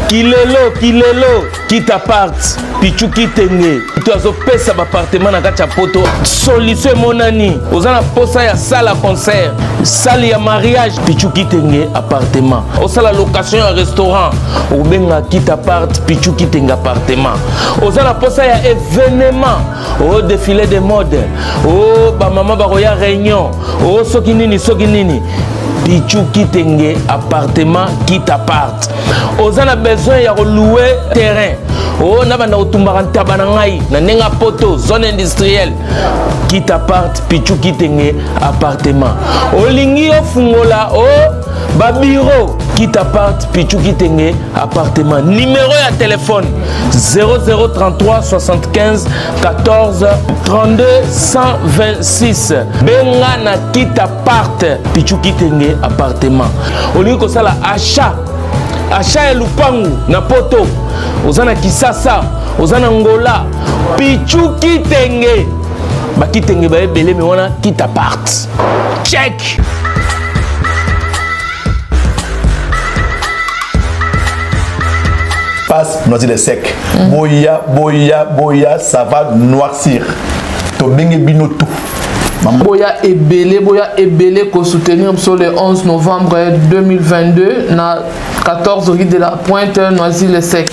Kilelo, qui t'apparte, pichu qui t'engue. Tu as opé appartement dans ta poto. Solution monani. Aux ana posa ya salle à concert, salle ya mariage, pichu qui t'engue appartement. Au salle location à restaurant, ou benga qui t'apparte, pichu qui t'engue appartement. Aux ana posa ya événement, au défilé de mode, au ba maman baroya réunion, au sokinini. Pichu qui t'engue appartement qui t'apparte. Aux ana besoin ya louer terrain. Oh, na banda otumbaka ntaba na ngai na nenga poto zone industrielle qui t'apparte pichu qui t'engue appartement. Olingi ofungola o ba bureau qui t'apparte pichu qui t'engue appartement. Numéro ya téléphone 0033 75 14 32 126. Benga na qui t'apparte pichu qui t'engue appartement. Olingi ko sala achat ya lupangu na poto. Ozana Kisasa, Ozana Ngola, Pichu Kitenge. Ba Kitenge ba ebele mais wana qui t'apparte. Check. Passe noisy sec. Boya, ça va noircir. To bengi binoto. Boya ebele ko soutenir sur le 11 novembre 2022 na 14 rue de la Pointe Noisy-le-Sec.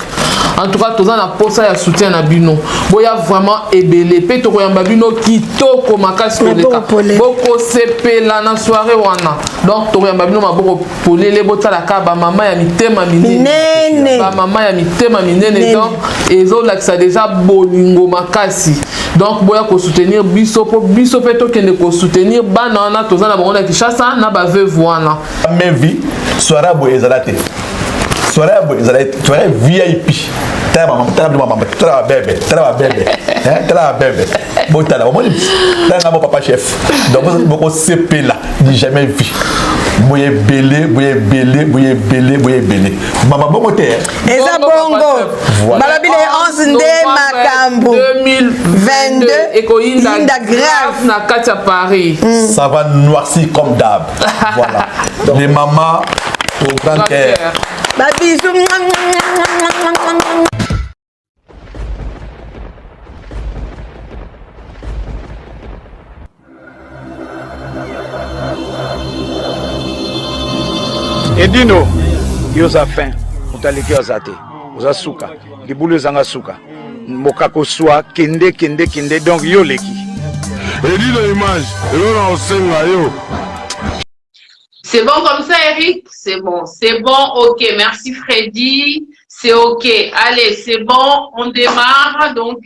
En tout cas, tous en a posé à soutien à Bino. Boya vraiment ebele. Peto koyamba Bino kitoko makasi koleka. Boko sepe la na soirée wana. Donc to koyamba Bino maboko polele bota la ka ba maman ya mitema minene. Ba maman ya mitema minene donc ezo lakisa déjà bolingo makasi. Donc boya ko soutenir biso peto kende ko soutenir bana wana toza na bango na Kinshasa na ba veuve wana. Même vie soirée boya ezalate. Soirée boya ezalate. Soirée VIP. Tala bébé. Botala, mon papa chef. Donc beaucoup CP là, dit jamais vu. Boye belé. Maman bon terre. Eza bongo. Balabile 11 nde makambo 2022 Inda grave na Katia Paris. Ça va noircir comme d'hab. Voilà. Les mamans au grand cœur. Ba bisous. Edino, yoza fin, utaliki ozate, oza suka, libulu zanga suka, mokako soa, kende, donc yo leki. Edino image, yo osenga yo. C'est bon comme ça, Eric? C'est bon, ok, merci Freddy, c'est ok. Allez, c'est bon, on démarre. Donc,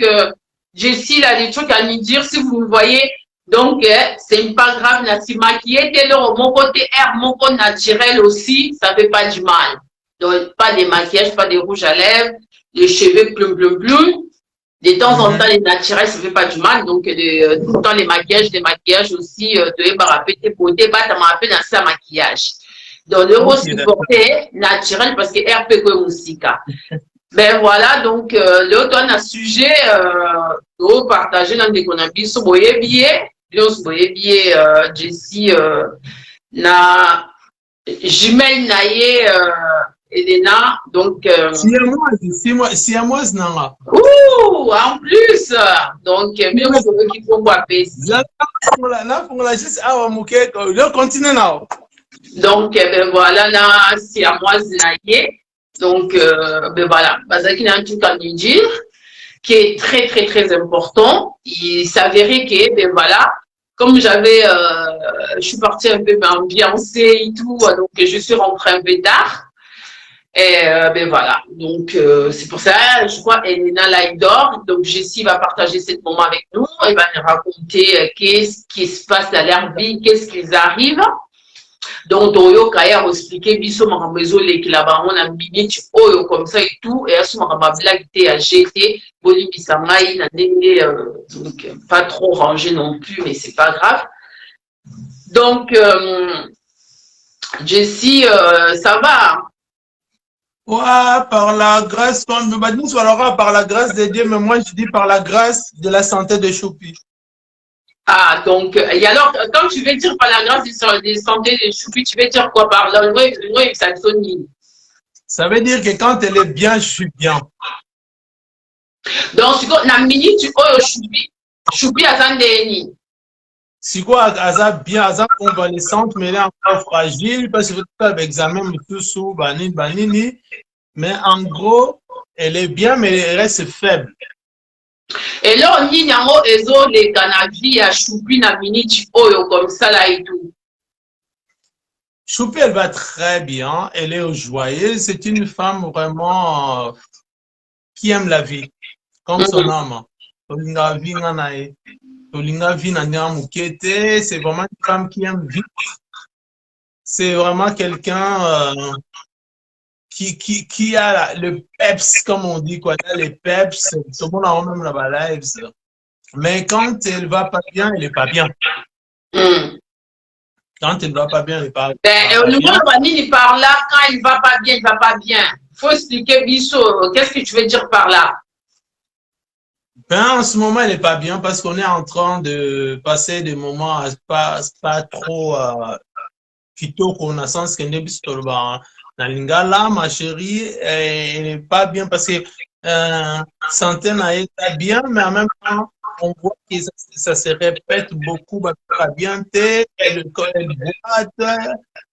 Jessie, a des trucs à nous dire si vous me voyez. Donc, c'est pas grave, Nassi maquillé, mon côté air, mon côté naturel aussi, ça fait pas du mal. Donc, pas de maquillage, pas de rouge à lèvres, les cheveux plum. De temps en temps, les naturels, ça fait pas du mal. Donc, tout le temps, les maquillages aussi, de barapé, tes beautés, bah, t'as un peu dans ça maquillage. Donc, le rose supporté, naturel, parce que RP comme musique. Ben voilà, donc, l'autre, on a sujet, de partager dans des conabis, sur boyer billet. Jessie na jumelle naie Elena donc siamoise nanga. Ouh, en plus donc bien sûr qu'il faut quoi là juste awa muke le continue now. Donc ben voilà na siamoise naie donc ben voilà bazaki na tout à nous dire qui est très important. Il s'avérait que, ben voilà, comme j'avais, je suis partie un peu ambiancée et tout, donc je suis rentrée un peu tard. Et ben voilà, donc c'est pour ça, je crois, Elena là, dort. Donc Jessie va partager ce moment avec nous. Elle va nous raconter qu'est-ce qui se passe dans leur vie, qu'est-ce qu'ils arrivent. Donc, Toyo Kaya a expliqué, biso makambezo les kilaba, on a minute oyo comme ça et tout, et à ce moment blague à jeter, boli bisamai, na nenge, donc pas trop rangé non plus, mais c'est pas grave. Donc, Jessie, ça va? Ouais, par la grâce, quand nous par la grâce de Dieu, mais moi je dis par la grâce de la santé de Choupi. Ah, donc, et alors, quand tu veux dire par la grâce de santé de Choupi, tu veux dire quoi par là? Oui, ça sonne. Ça veut dire que quand elle est bien, je suis bien. Donc, na minute oyo Choupi azandeni. Si quoi, Aza bien, Aza convalescente, mais elle est encore fragile parce que vous avez examen sous banini. Mais en gros, elle est bien, mais elle reste faible. Et là, on y a les Canadiens à Choupi na minute oyo comme ça là et tout. Choupi, elle va très bien, elle est joyeuse, c'est une femme vraiment qui aime la vie, comme son âme. C'est vraiment une femme qui aime vivre. C'est vraiment quelqu'un qui a le peps, comme on dit, quoi. Elle a les peps, tout le monde a même la live. Mais quand elle va pas bien, elle est pas bien. Quand elle va pas bien, elle est pas bien. Le monde il parle là, quand il va pas bien, il va pas bien. Faut expliquer Bisso, qu'est-ce que tu veux dire par là? Ben, en ce moment, elle est pas bien parce qu'on est en train de passer des moments pas trop kitoko qu'on a sens que na lingala, ma chérie, elle n'est pas bien parce que santé est pas bien, mais en même temps, on voit que ça se répète beaucoup. Elle boite,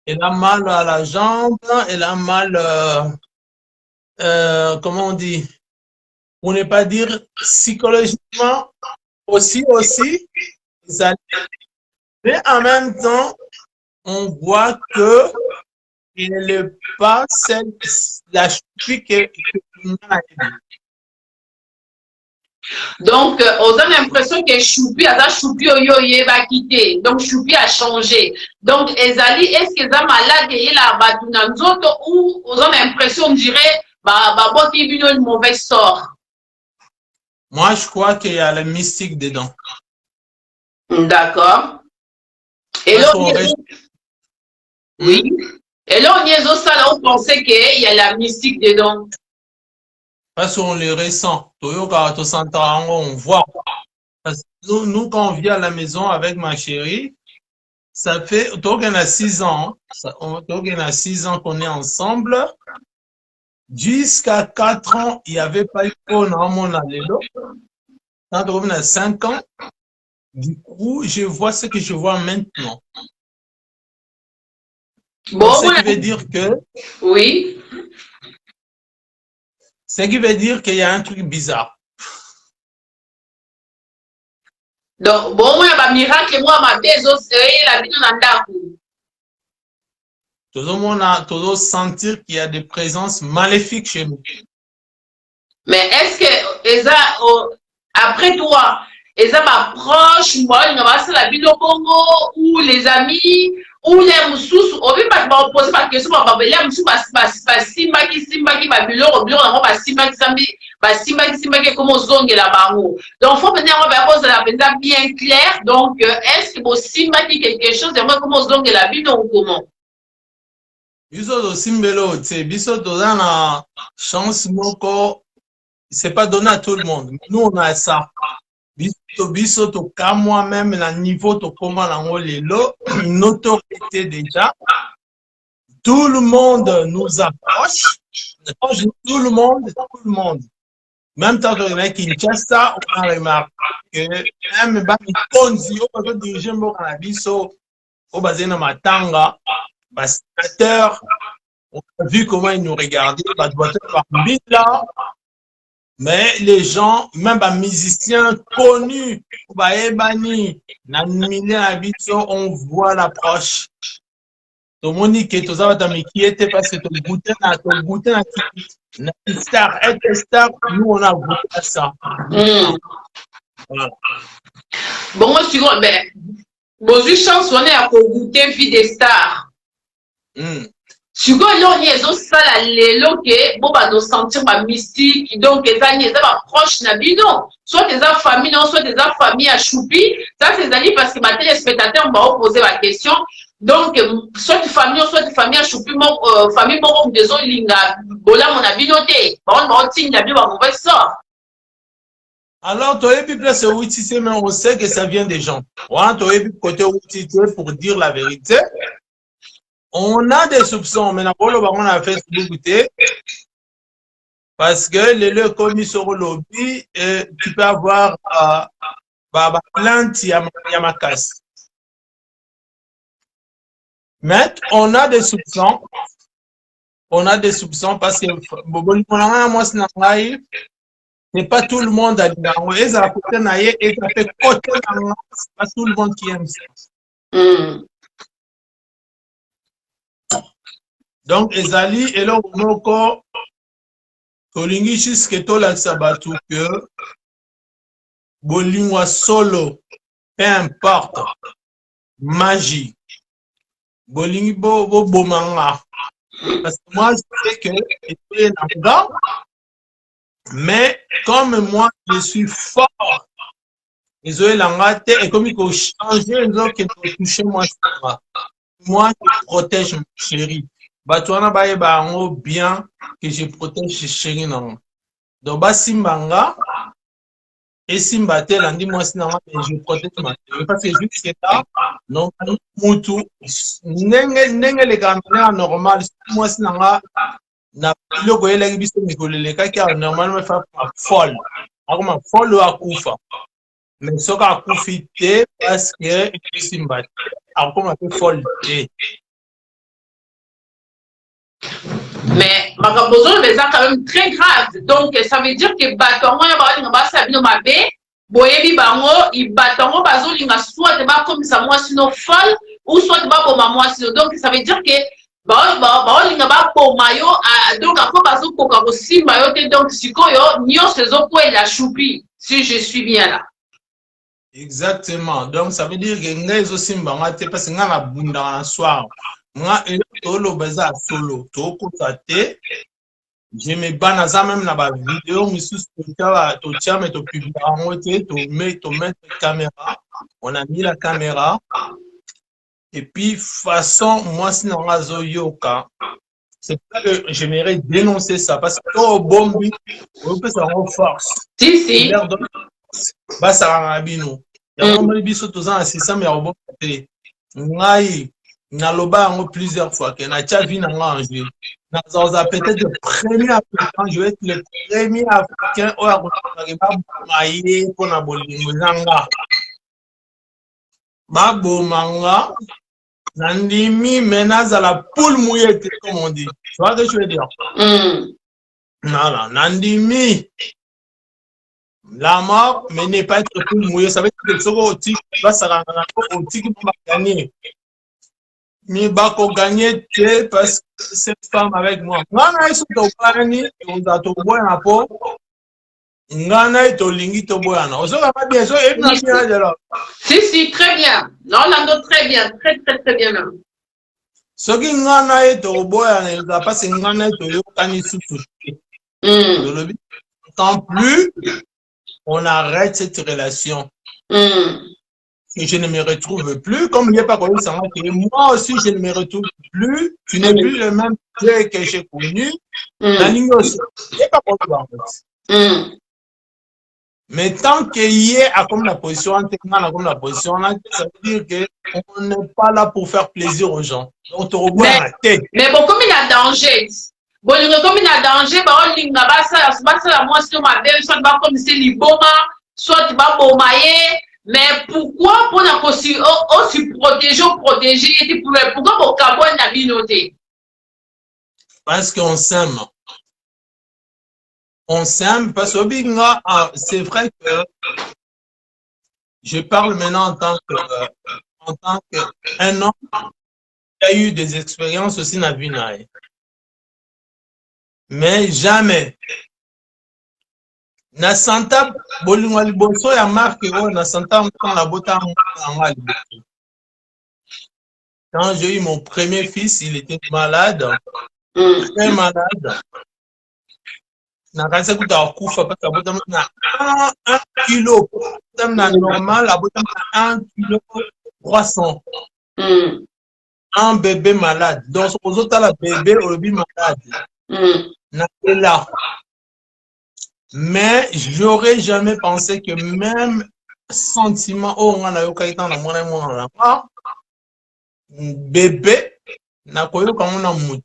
elle a mal à la jambe, elle a mal, comment on dit, pour ne pas dire psychologiquement aussi, mais en même temps, on voit que elle n'est pas celle, la Choupi que nous a aidé. Donc, on a l'impression que Choupi va quitter. Donc, Choupi a changé. Donc, Ezali, est-ce que ça malade et il a battu dans d'autres ou on a l'impression, on dirait, qu'il y a une mauvaise sort? Moi, je crois qu'il y a la mystique dedans. D'accord. Et là, oui. Et là, on y est au salon, on pensait qu'il y a la mystique dedans. Parce qu'on le ressent. On voit. Parce que nous, quand on vient à la maison avec ma chérie, ça fait, on a 6 ans. On a 6 ans qu'on est ensemble. Jusqu'à 4 ans, il n'y avait pas eu de mon allélo. Quand on a 5 ans, du coup, je vois ce que je vois maintenant. Bon, ce qui veut dire que... Oui. Ce qui veut dire qu'il y a un truc bizarre. Donc, bon, il y a un miracle, moi, ma désolé, la vie dans le tout le monde a toujours sentir qu'il y a des présences maléfiques chez nous. Mais est-ce que, après toi, Eza m'approche, moi, il va se la vie au Congo, ou les amis, ou les moussous, on ne peut pas poser ma question, on va pas les moussous, simba qui va bureau, on va simba qui comme aux ongles là-bas. Donc, il faut venir on va poser la peine bien clair. Donc, est-ce que vous simba qui quelque chose, et moi, comme aux ongles la vie, ou comment? Biso to simbelo, biso to dans la chance, moko, c'est pas donné à tout le monde. Nous, on a ça. Biso to ka moi-même, la niveau to comment l'ango lelo, une autorité déjà. Tout le monde nous approche. Quand je dis tout le monde. Même tant qu'on est Kinshasa, on a remarqué que même Bami Konzi, on peut diriger mon biso, au basé dans Matanga, sénateur, on a vu comment ils nous regardaient, là. Mais les gens, même les musiciens connus, on voit l'approche. Tout le monde dit que tout ça va m'inquiéter parce que tu goûtes à star, être star, nous on a goûté à ça. Voilà. Bon, moi, je suis mais bon, j'ai chance, on est à goûter vie des stars. Sugo là, ils ont ça là, les loquets, bon, bah, nous sentir ma mystique, donc, les amis, ça va proche, non. Soit des familles, non, soit des familles à Choupi. Ça, c'est amis parce que ma téléspectateur m'a posé la question. Donc, soit des familles à Choupi, famille, bon, désolé, linga, bola, mon avis noté. Bon, on tient la vie, on va ça. Alors, tu as vu place où tu sais, mais on sait que ça vient des gens. Tu as vu côté où tu es pour dire la vérité. On a des soupçons, mais on a fait ce parce que les commis sur le lobby, tu peux avoir plainte, il y a ma casse. Mais on a des soupçons. On a des soupçons parce que c'est pas tout le monde à l'Irango. Et ça fait côté c'est pas tout le monde qui aime ça. Donc, Ezali, et là, on a encore, Tolingi jusqu'à tout la sabatu que, Bolingwa solo, peu importe, magie, Bolingi bo manga. Parce que moi, je sais que j'étais un mais comme moi, je suis fort, ils ont l'angate et comme il faut changer, ils ont touché moi, moi, je protège mon chéri. Batouana baye bango bien que je protège chéri non. Donc ba simbanga et simbatel andi moi sinanga je protège ma chéri parce que juste là non mutu nenge les gamins normal moi sinanga na biloko elengi biso mikolele kaki normalement fa folle akoma folle akufa mais soka akufi te parce que simbatel akoma pe folle te. Mais ma besoin mais ça quand même très grave. Donc ça veut dire que batongo ya ba sabino mabe boyebi bango i batongo bazo linga soit ba comme ça moi sinon folle ou soit ba boma moi sinon. Donc ça veut dire que ba linga ba boma yo donc après bazo koka ko simba yo te donc sikoyo nyo sezo ko la choupi si je suis bien là. Exactement. Donc ça veut dire que ngezo simba ngate parce que ngana bunda soir. Moi, solo beza solo to kotate je me banaza même na ba vidéo misus to tia mais to publier to mettre caméra on a mis la caméra et puis façon moi sinon ngazo yoka c'est pas que j'aimerais dénoncer ça parce que au bombi on peut ça en force si ba ça rabino ya mo biso to za 600 mais au bombi ngai naloba yango plusieurs fois que na tia vie na nganje na za peut-être le premier africain je vais être le premier africain au Rwanda maïe pour na bolingo nanga babo manga nandimi menaza la poule mouillée comme on dit tu vois ce que je veux dire non nandimi la mort mais n'est pas être poule mouillée ça veut dire que ce que tu vas ça au tigre pour gagner. Mi bako gagné parce que cette femme avec moi. Ngana iso to bani on to boya po. Ngana to lingi to boya na. Ozo ka bien so et na bien là. Si très bien. Non là très bien, très bien même. So ki ngana to boya na parce que ngana to yo kani susu. Tant plus on arrête cette relation. Et je ne me retrouve plus, comme il n'y a pas connu ça, moi aussi je ne me retrouve plus, tu n'es plus le même Dieu que j'ai connu, la ligne aussi, il n'y a pas connu en fait. Mais tant qu'il y a comme la position, comme la position, ça veut dire qu'on n'est pas là pour faire plaisir aux gens. Donc, tu revois la tête. Mais bon, comme il y a danger, comme il y a danger, moi, si ma belle, soit comme c'est l'iboma, soit bomaye. Mais pourquoi pour la aussi protéger, pourquoi pour carbone la communauté? Parce qu'on s'aime. On s'aime parce que c'est vrai que je parle maintenant en tant qu'un homme qui a eu des expériences aussi dans la vie. Mais jamais. Na santa bolingo liboso ya marque na santa la bota quand j'ai eu mon premier fils il était malade très malade na kanisa kuta kufa parce que bota na 1 kilo na normal la bota 1 kilo 300 un bébé malade donc aux autres la bébé au malade na là. Mais j'aurais jamais pensé que même sentiment, oh, on a eu quelqu'un dans mon bébé, nakoyoka mona mutu.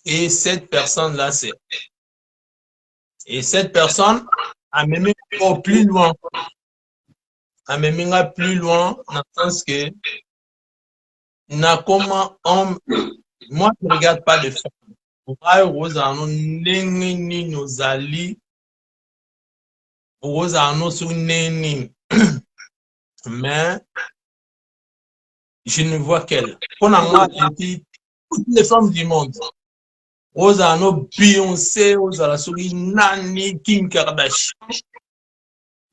Et cette personne-là, c'est... Et cette personne a même au plus loin. A même plus loin, dans le sens que na comment homme, moi je ne regarde pas les femmes. Rosano neni nozali, Rosano sur neni, mais je ne vois qu'elle. Pour moi, toutes les femmes du monde. Rosano Beyoncé, Rosana Souri, Nani, Kim Kardashian.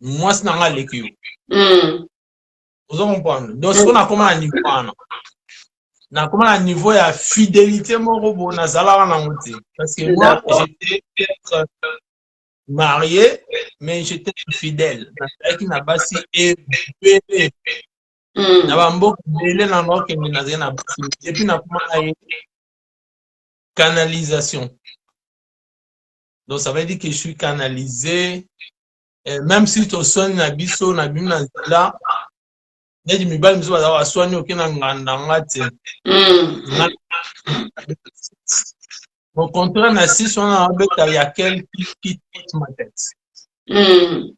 Moi, c'est dans l'équipe. Vous comprenez? Donc, ce qu'on a comme un niveau, on a comme un niveau de fidélité, parce que moi, j'étais peut-être marié, mais j'étais fidèle. Qui n'a pas si ébélé. N'a pas beaucoup ébélé dans l'ordre que nous avons. Et puis, on a comme canalisation. Donc, ça veut dire que je suis canalisé. Même si tu son na biso na bimna là, nedi mibali miso baza wa soigner okina nganda ngate. Au contraire, na si son na beta il y a quelqu'un qui trotte ma tête. Il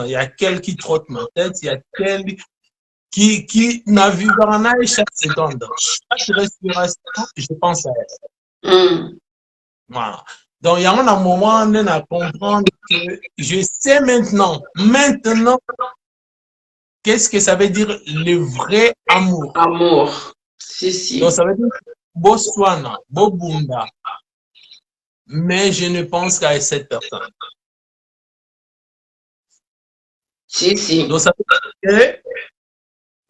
y a quelqu'un qui trotte ma tête, il y a quelqu'un qui navigue dans chaque seconde. Chaque respiration, je pense à elle. Voilà. Donc, il y a un moment où on a comprendre que je sais maintenant, qu'est-ce que ça veut dire le vrai amour. Amour. Si. Donc, ça veut dire Botswana, Bobunda. Mais je ne pense qu'à cette personne. Si. Donc, ça veut dire que...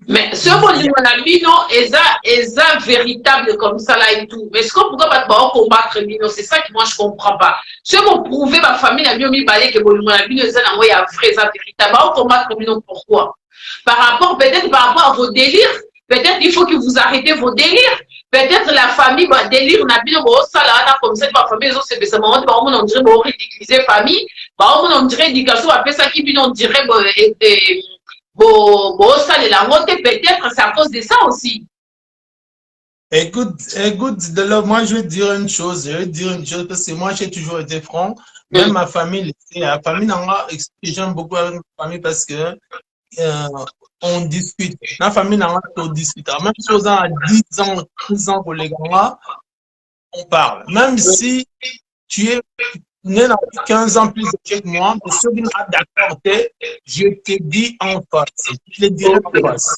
Mais ce qu'on dit, mon ami, non, est véritable comme ça là et tout. Mais est-ce qu'on pourrait pas combattre Bino? C'est ça que moi je comprends pas. Ce qu'on prouve, ma famille n'a bien mis balai que mon ami, est un vrai, véritable. On combattre Bino pourquoi? Peut-être par rapport à vos délires. Peut-être il faut que vous arrêtez vos délires. Peut-être la famille va délire, n'a bien ça là, comme ça, ma famille, c'est moment, on dirait, on ridiculiser famille, on dirait, éducation, après ça, qui on dirait, ça, peut-être c'est à cause de ça aussi. Écoute, moi je vais dire une chose, parce que moi j'ai toujours été franc, même ma famille, la famille j'aime beaucoup avec ma famille parce que on discute, la famille on discute, même si on a 10 ans, 12 ans pour les gars, on parle, même si tu es né dans 15 ans plus que moi, mais ceux qui n'ont pas d'accord, je te dis en face. Je te dirai en face.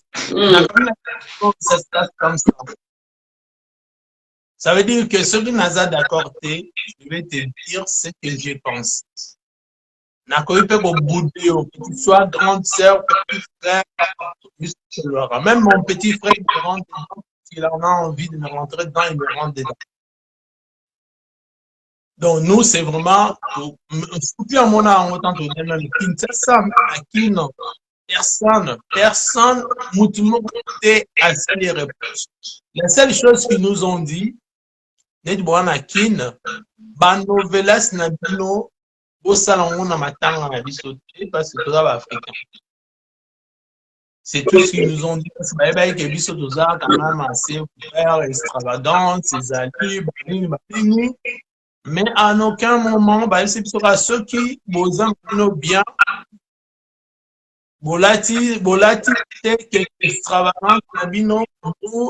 Ça se passe comme ça. Ça veut dire que ceux qui n'ont pas d'accord, je vais te dire ce que je pense. Que tu sois grande sœur, petit frère, même mon petit frère, il en a envie de me rentrer dedans, il me rentre dedans. Donc, nous, c'est vraiment, personne, la seule chose qu'ils nous ont dit, c'est tout ce qu'ils nous ont dit. Mais à aucun moment, c'est pour ceux qui vous bien, extravagant,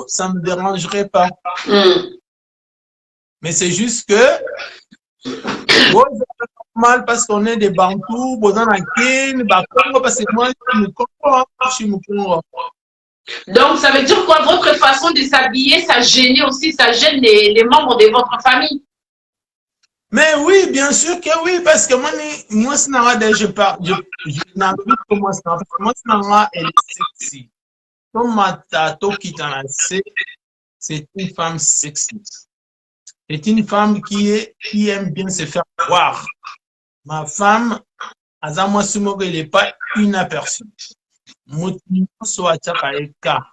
ça ne me dérangerait pas. Mais c'est juste que mal parce qu'on est des Bantous, parce que moi, je me comprends. Donc, ça veut dire quoi? Votre façon de s'habiller, ça gêne aussi, ça gêne les membres de votre famille? Mais oui, bien sûr que oui, parce que moi, elle est sexy. Comme ma tato qui t'en a, c'est une femme sexy. C'est une femme qui aime bien se faire voir. Ma femme, Azama Sumogo, il n'est pas inaperçu. Moutino soit Tchakaeka.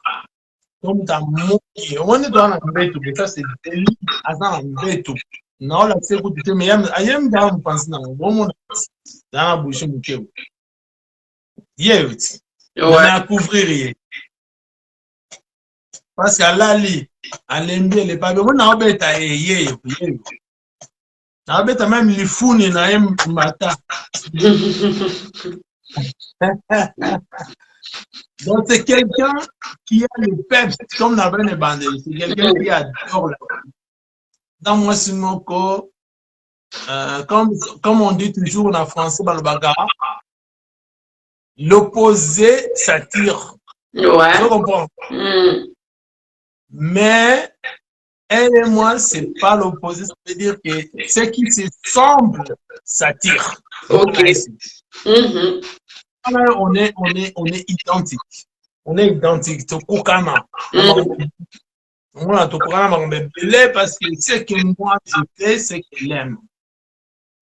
Comme ta moki. On est dans la bête, ça c'est délit. Azama bête. Non, là, c'est good. Mais ayam dans le pensée, dans la bouche, mouké. On a à couvrir. parce qu'à l'ali, à l'embie, les pas on a obéi à yé. Na même les founes na mata. Donc c'est quelqu'un qui a le peps comme dans une bande. C'est quelqu'un qui adore la vie. Dans moi Simoko, comme on dit toujours en français dans le bagarre, l'opposé s'attire. Ouais. Je comprends. Mais elle et moi, c'est pas l'opposé. Ça veut dire que ce qui se semble s'attire. Ok. On est identique. On est identique. Tokokana. On a Tokokana, parce que ce que moi je fais, c'est qu'elle aime.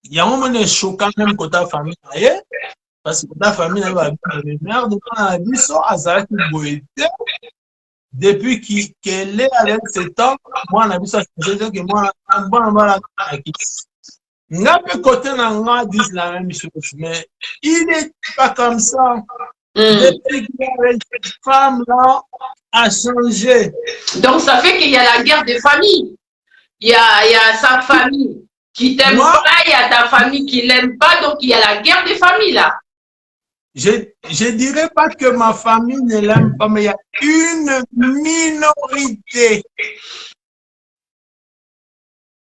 Il y a un moment choquant même quand ta famille est, parce que ta famille n'a pas de mère, donc on a dit ça à Zara qui depuis qu'elle est avec cet homme, moi on a vu ça, c'est-à-dire que moi, n'a pas côté n'a disent la même chose, mais il n'est pas comme ça. Depuis qu'il est avec cette femme-là, a changé. Donc ça fait qu'il y a la guerre des familles. Il y a sa famille qui t'aime pas, il y a ta famille qui l'aime pas, donc il y a la guerre des familles là. Je dirais pas que ma famille ne l'aime pas, mais il y a une minorité.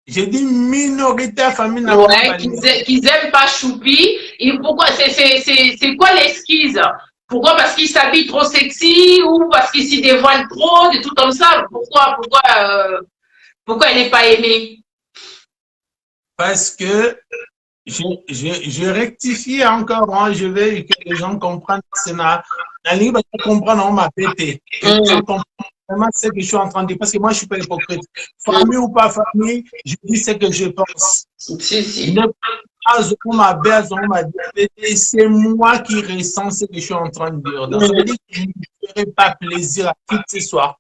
J'ai dit minorité à famille. Ouais, qu'ils n'aiment pas Choupi. Et pourquoi c'est quoi l'excuse? Pourquoi? Parce qu'il s'habille trop sexy ou parce qu'il s'y dévoile trop, des trucs comme ça? Pourquoi elle n'est pas aimée? Parce que je rectifie encore, hein, je veux que les gens comprennent. C'est la ligne va comprendre, on m'a pété. Que les gens comprennent vraiment ce que je suis en train de dire. Parce que moi, je ne suis pas hypocrite. Famille ou pas famille, je dis ce que je pense. Si. On m'a dit, c'est moi qui ressens ce que je suis en train de dire. Donc, ça veut dire que je ne ferai pas plaisir à toutes ces soirs.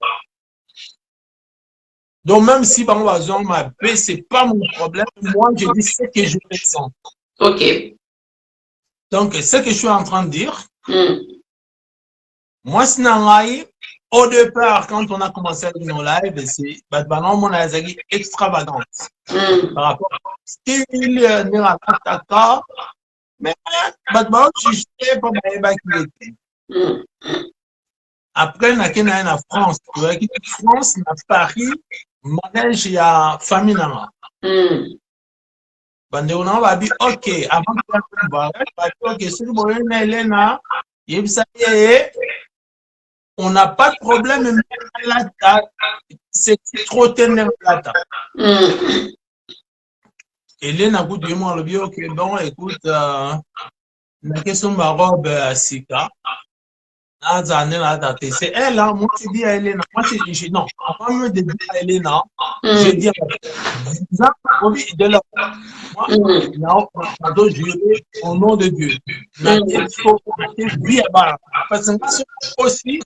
Donc, même si on m'a paix, ce n'est pas mon problème. Moi, je dis ce que je ressens. Ok. Donc, ce que je suis en train de dire, moi, c'est au départ, quand on a commencé avec nos lives, c'est mon extravagante. Par rapport à ce qu'il y a mais je sais pas qui était. Après, on a été en France. France, à Paris, manège, il y a famille. On va dire, ok, avant de on n'a pas de problème, mais là, c'est trop ténèbre là. Hélène a goût de moi, le bio, ok, bon, écoute, la question de ma robe à Sika. C'est elle, hein, moi je dis à Hélène, moi je dis non, avant même de dire à Hélène, je dis à de la moi, je jurer au nom de Dieu. Parce que moi aussi,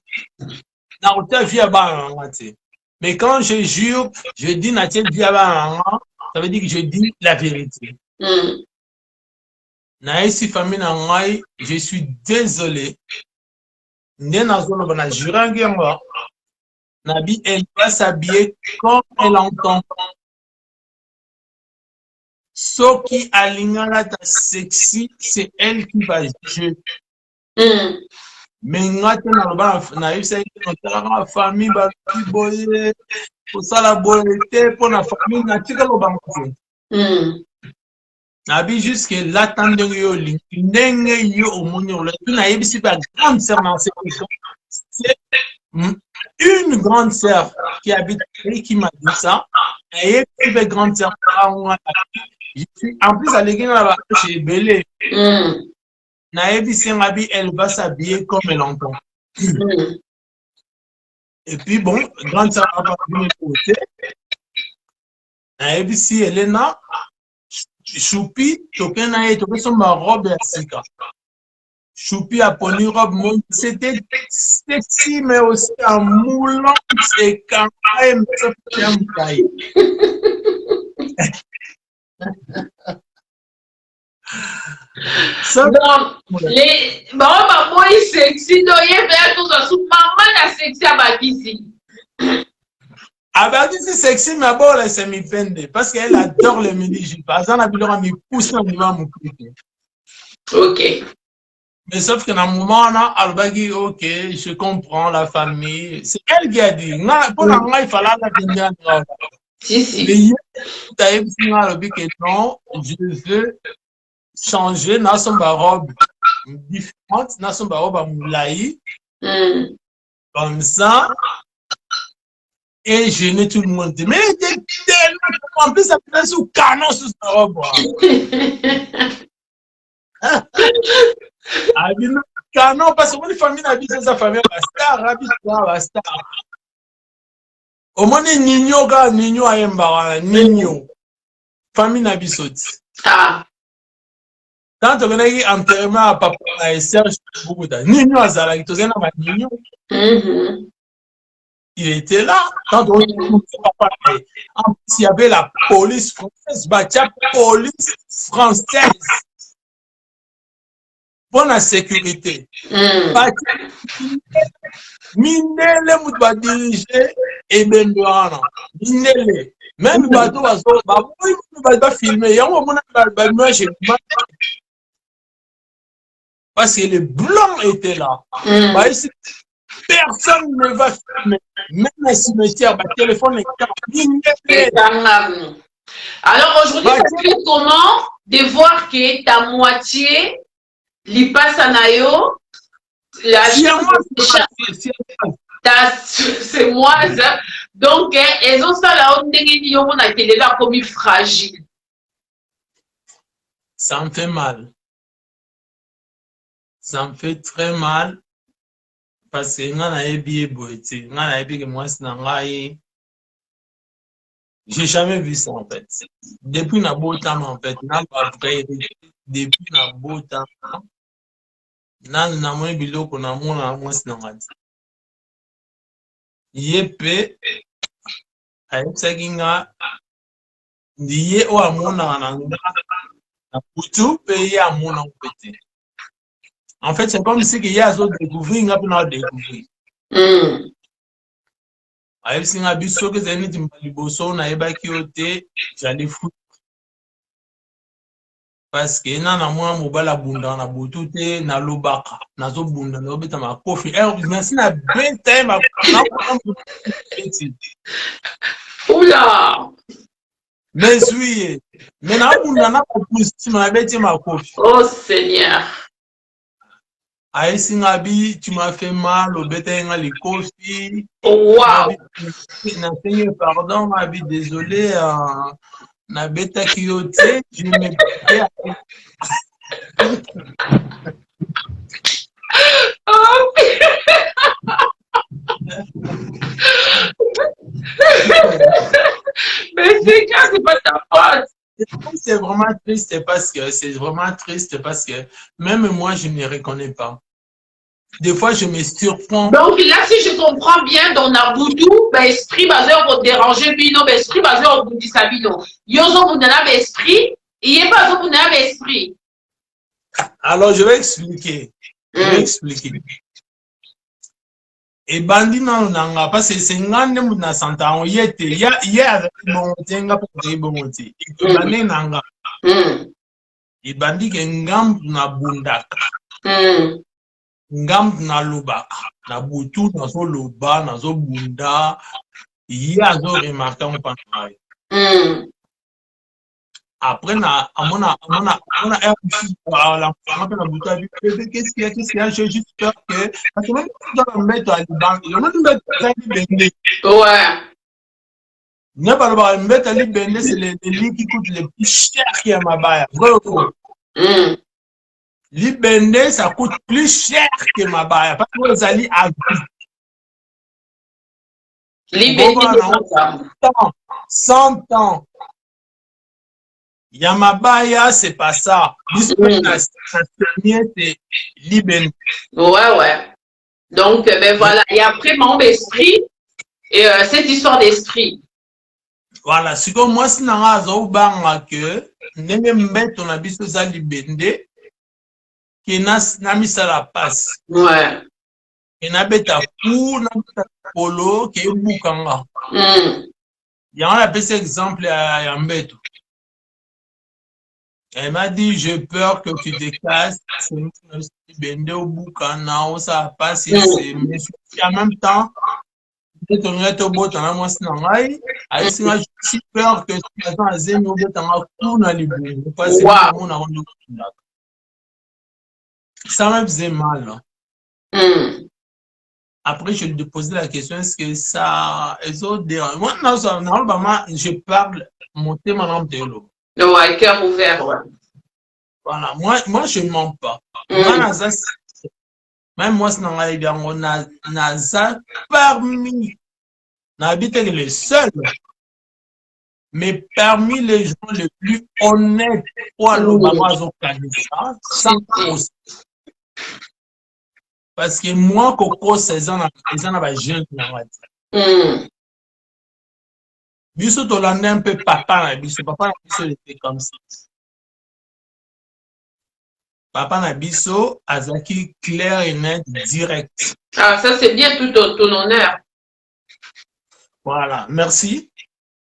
mais quand je jure, je dis ça veut dire que je dis la vérité. Je suis désolé. Nabi, elle va s'habiller comme elle entend. Ce qui aligne la sexy, c'est elle qui va juger. Mais nous avons famille, pour ça la beauté, pour la famille, Nabi jusque l'attendre c'est une grande sœur qui habite qui m'a dit ça. Et une grande sœur en plus à l'église là-bas chez Belé. Elle va s'habiller comme elle entend. Et puis bon, grande sœur va pas venir côté. Si Elena Choupi, token ma robe à Sika. Choupi a pris une robe, c'était sexy, mais aussi un moulant, c'est quand même donc, les moi sexy, donc il y a tout ça sous maman la sexy à Bakisi. Abadi c'est sexy, mais bon, là, c'est mi pende. Parce qu'elle adore les mini-jupes. Par exemple, elle a mis poussé en niveau mon clip. Ok. Mais sauf que dans le moment, là, elle dit, ok, je comprends la famille. C'est elle qui a dit. Pour il fallait la venir. Si. Mais il y a que non, je veux changer dans son robe différente, dans son robe à moulaï. Comme ça. Et gêner tout le monde. Mais il était tellement. En plus, ça fait sous canon sous sa robe. Canon, parce que les familles n'habitent sa famille, la star. Au moins, Nino a un Nino. Famille n'habite. Ah. Quand on a enterrement à papa et Serge Bouda, Nino a Zala, tu sais, Nino. Il était là. Quand on papa, en plus, il y avait la police française, la police française. Pour la sécurité. Minele mutba diriger et Bendoana. Minele. Même bateau va filmer. Il y a un moment où parce que les blancs étaient là. Personne ne va filmer. Même les cimetières, le téléphone est alors aujourd'hui, ça fait comment de voir que ta moitié, l'Ipa Nayo, c'est moi, ça. Donc, elles ont ça là, on a été là comme fragile. Ça me fait mal. Ça me fait très mal. Parce que j'ai jamais vu ça en fait. Depuis na beau temps en fait, depuis na beau temps, na moi biloko na mona moi sinangati. Yepe ayetsakinga ndiye o amona na putu pe ya amona opete. En fait, c'est comme si qu'il y a d'autres découvrir, il y a pas découvrir. Aïe, si on a vu ce que c'est une liboso, on a évacué, j'allais foutre. Parce que na na moi mobala bunda na butute na lobaka na zo bunda na obeta ma kofi mais si na ben time na oula mais oui mais na bunda na positif na beti ma kofi. Oh Seigneur. Aïe Singabi, tu m'as fait mal au bétail les coffee. Oh wow. Pardon, ma vie, désolé. Na bêta kiote, je me mais c'est quand c'est pas ta faute. C'est vraiment triste parce que même moi je ne reconnais pas. Des fois je me surprends. Donc là si je comprends bien dans Nabudu, ben esprit basé au déranger bino, ben esprit basé au boudissa bino. Yozo boudana ben esprit, il est pas au boudana ben esprit. Alors je vais expliquer. Et bandi nanga parce que c'est ngande muna santa on yete ya avec mon tenga pour bonoti. Et bandi nanga. Et bandi ke ngam na bundaka. Ngam na lubaka. Na butu na so loba na so bunda. Ya zo remarquer on pantai. Après na amona qu'est-ce qu'il y a j'ai juste peur que parce que même dans le mettre à l'Iban il y a même mettre ouais ne pas le mettre à l'Iban c'est les lits qui coûtent les plus cher qui à Mabaya l'Iban ça coûte plus cher que Mabaya parce que les alliés à l'Iban 100 ans Yamabaya, c'est pas ça. C'est Liben. Ouais. Donc, ben voilà. Et après, mon esprit, et cette histoire d'esprit. Voilà. Si comme moi, c'est un banga que, n'est même ton habit sur ça libende, qui n'a mis ça la passe. Ouais. Et n'a bêta ou na polo qui est bukanga. Il y a un appelé cet exemple à Yambeto. Elle m'a dit, j'ai peur que tu te casses. C'est bende au bukana, ça passe ici. Mais en même temps, j'ai peur que ça me faisait mal. Après, je lui ai posé la question, est-ce que ça... Moi, je parle mon thème en théolo. Ouais, cœur ouvert, ouais. Voilà, moi je ne mens pas. Même moi, on a parmi, n'habite les seuls, mais parmi les gens les plus honnêtes, parce que moi, Coco, c'est un jeune. Biso Tolande un peu papa, papa était comme ça. Papa Nabiso, Azaki, clair et net, direct. Ah, ça c'est bien tout ton honneur. Voilà, merci.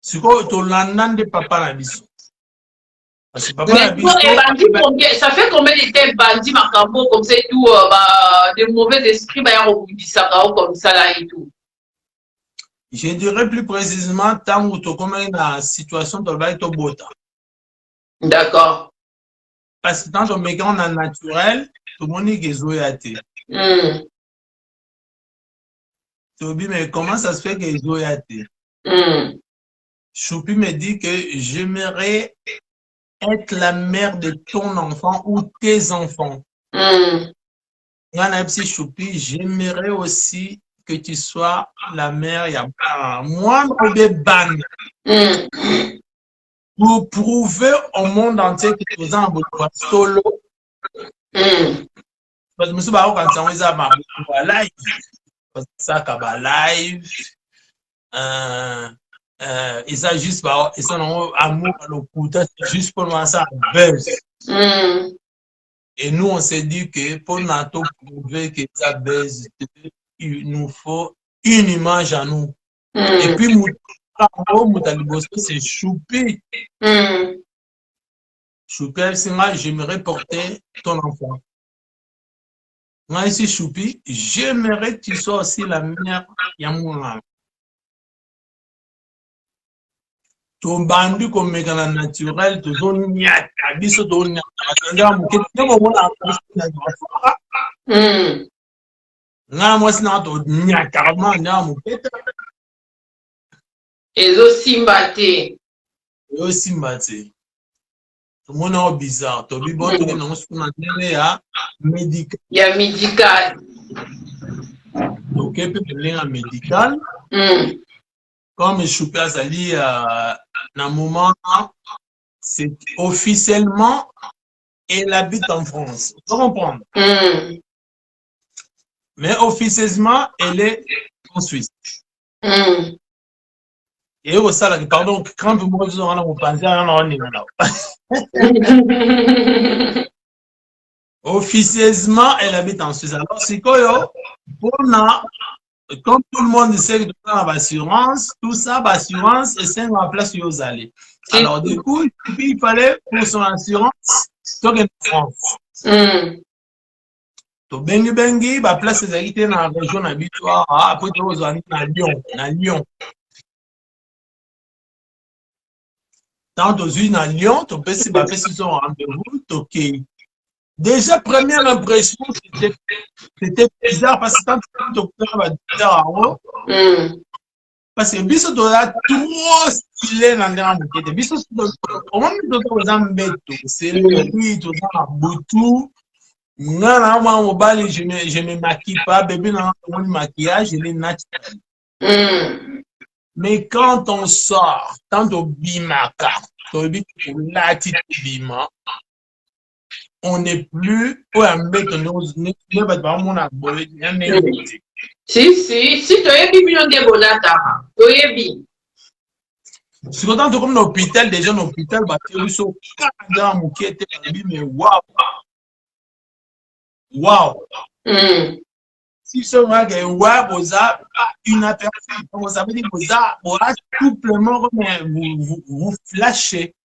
C'est quoi ton landant de Papa Nabiso? Parce que Papa Nabiso. Ça fait combien de temps bandit Macambo comme ça et tout, de mauvais esprits, comme ça là et tout? Je dirais plus précisément, tant que tu connais la situation de l'Aïtobota. D'accord. Parce que dans le mécan naturel, tout le monde est zoyaté. Tobi, mais comment ça se fait que zoyaté? Choupi me dit que j'aimerais être la mère de ton enfant ou tes enfants. Choupi, j'aimerais aussi que tu sois la mère. Moi, ban. Pour prouver au monde entier que tu es un solo. Parce que monsieur Barreau, quand on est à live, parce que ça, live, et ça juste, et ça, amour à l'autre, juste pour moi, ça buzz. Et nous, on s'est dit que pour nous prouver que ça buzz, il nous faut une image à nous. Et puis, c'est Choupi. Choupi, c'est moi, j'aimerais porter ton enfant. Moi, ici, Choupi, j'aimerais que tu sois aussi la mère de mon enfant. Ton bandu comme mécanisme naturel, tu zones niat, abisso ton niat. Moi, c'est notre niat, carrément, et aussi mbatté. Et aussi mbatté. Tout le monde est bizarre. Tu as vu, bon, tu es dans ce qu'on a médical. Il y a médical. Donc, il peut venir à médical. Comme je suis à Zali, dans un moment, c'est officiellement, elle habite en France. Tu comprends? Mais officieusement, elle est en Suisse. Et au salaire, pardon, quand vous me pensez officieusement, elle habite en Suisse. Alors, c'est quoi, comme tout le monde sait que tu as l'assurance, tout ça, l'assurance, et c'est en place aux allées. Alors, du coup, il fallait pour son assurance, tu es en France. Tu bengi, la place c'est dans la région habituelle, après tu vas à Lyon. Tant que tu es à Lyon, tu peux faire son rendez-vous, ok. Déjà, première impression, c'était bizarre parce que quand tu vas dire, parce que biso doit trop stylé dans la moquette. Biso comment tu dois mettre c'est lui, tu dois boutou. Moi, je me maquille pas, bébé, non, mon maquillage, il est naturel. Mais quand on sort, tant au bimaka, on n'est plus pour un mec de nos si tu es bien de bonata, tu es bien. Si on est comme l'hôpital, déjà l'hôpital, ils sont dans mon qui était mais waouh! si ce mois que boza une aperçu, donc ça veut dire boza simplement vous flashez.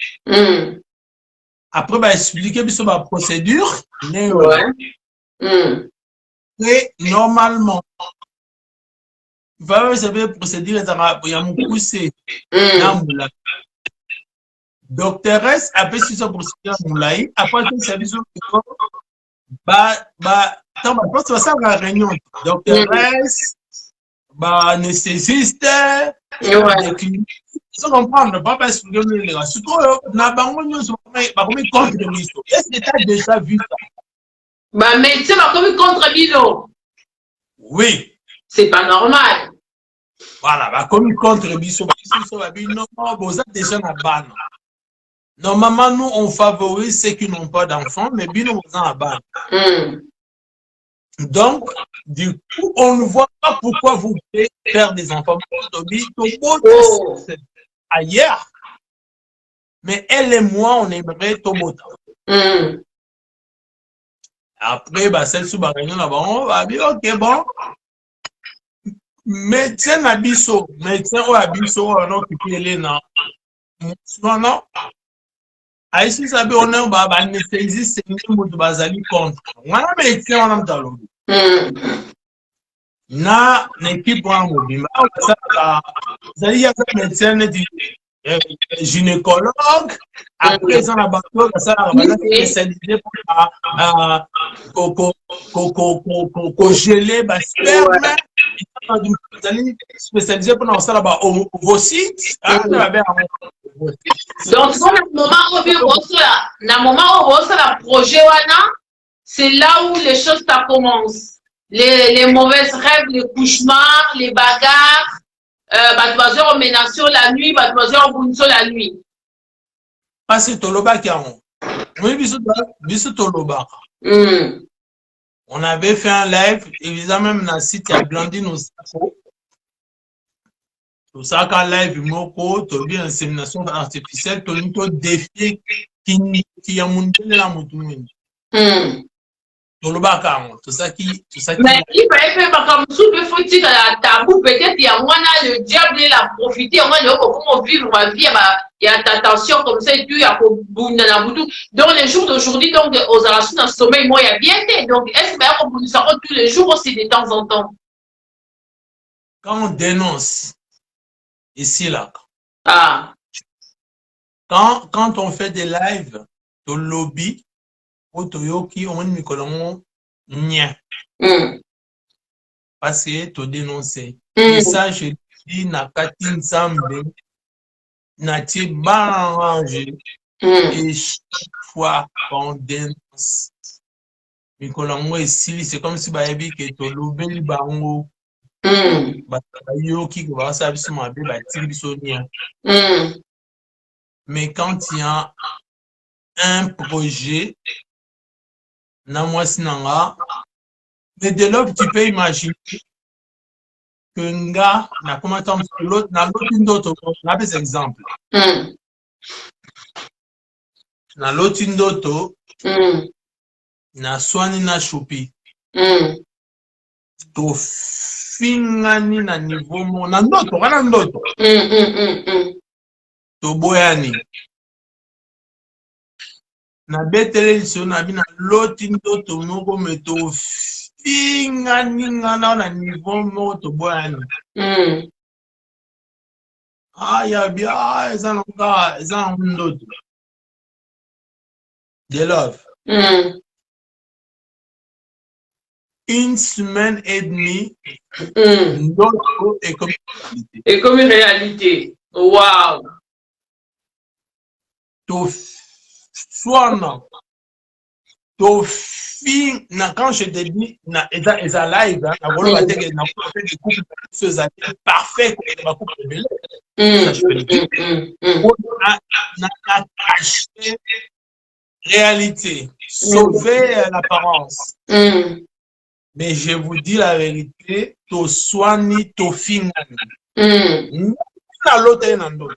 Après expliquer sur ma procédure, et normalement va savoir procédure il y a mon poussé dans moula. Docteur S après si ça procédure moulai après le service tant va ça la réunion docteur S anesthésiste ils comprendre pas expliquer les gars surtout na bango nyonso ba comme contre biso est-ce que tu as déjà vu ça mais c'est pas comme contre biso. Oui. C'est pas normal. Voilà, bah comme contre biso vous êtes déjà na ban. Normalement nous on favorise ceux qui n'ont pas d'enfants mais bino vous en ban. Donc du coup on ne voit pas pourquoi vous pouvez faire des enfants ailleurs. Mais elle et moi on aimerait Tobota. Après bah celle sous réunion là on va dire OK bon. Médecin abisso, médecin ou abisso on occupé les non. Non. Aïssi sabi on est ba anesthésiste c'est une mot bazali contre. Wana médecin on amtalo. Na l'équipe en mobile. Ça zali ya médecin dit gynécologue après ça la bateau ça spécialisé pour geler ba sperme spécialisé pour ça là-bas ovocytes donc na moment où la projet wana c'est là où les choses ça commence les mauvaises rêves les cauchemars les bagarres batouazeur en ménation la nuit batouazeur en bunso la nuit parce que toloba qui a oui biso toloba on avait fait un live évidemment même dans le site il y a Blandine au Sako tout ça quand live moko to bien insémination artificielle to nito défi qui a monté la motumine toloba ka tout ça qui mais il va faire comme soupe faut-il la tabou peut-être il y a moi le diable il a profité moi le comment vivre ma vie il y a ta tension comme ça et puis il y a donc les jours d'aujourd'hui donc aux relations dans le sommeil moi il y a bien été donc est-ce que nous savons tous les jours aussi de temps en temps quand on dénonce ici là quand on fait des lives de lobby Otoyoki on mikolongo nya parce que to dénoncer et ça je dis na katin sambe na ti barranger et chaque fois qu'on dénonce mikolongo et si c'est comme si ba yebi que to lobeli bango ba yoki ko ba sa biso mabe ba ti biso nya mais quand il y a un projet mais de l'autre tu peux imaginer que nga na comment l'autre na l'autre na des exemples na l'autre ndoto na swani na chupi to fingani na niveau mo na ndoto kana ndoto to boyani na betele liso na bina loti ndoto moko meto finga ninga na niveau moko to boyani ya bia eza ndoto de love une semaine et demie ndoto est comme une réalité wow to Swana to fin na quand je te dis na eza live na volo ba teke na fait des couples ceux parfait ba couple belé na cacher réalité sauver l'apparence mais je vous dis la vérité to swani to fingani na l'autre na ndo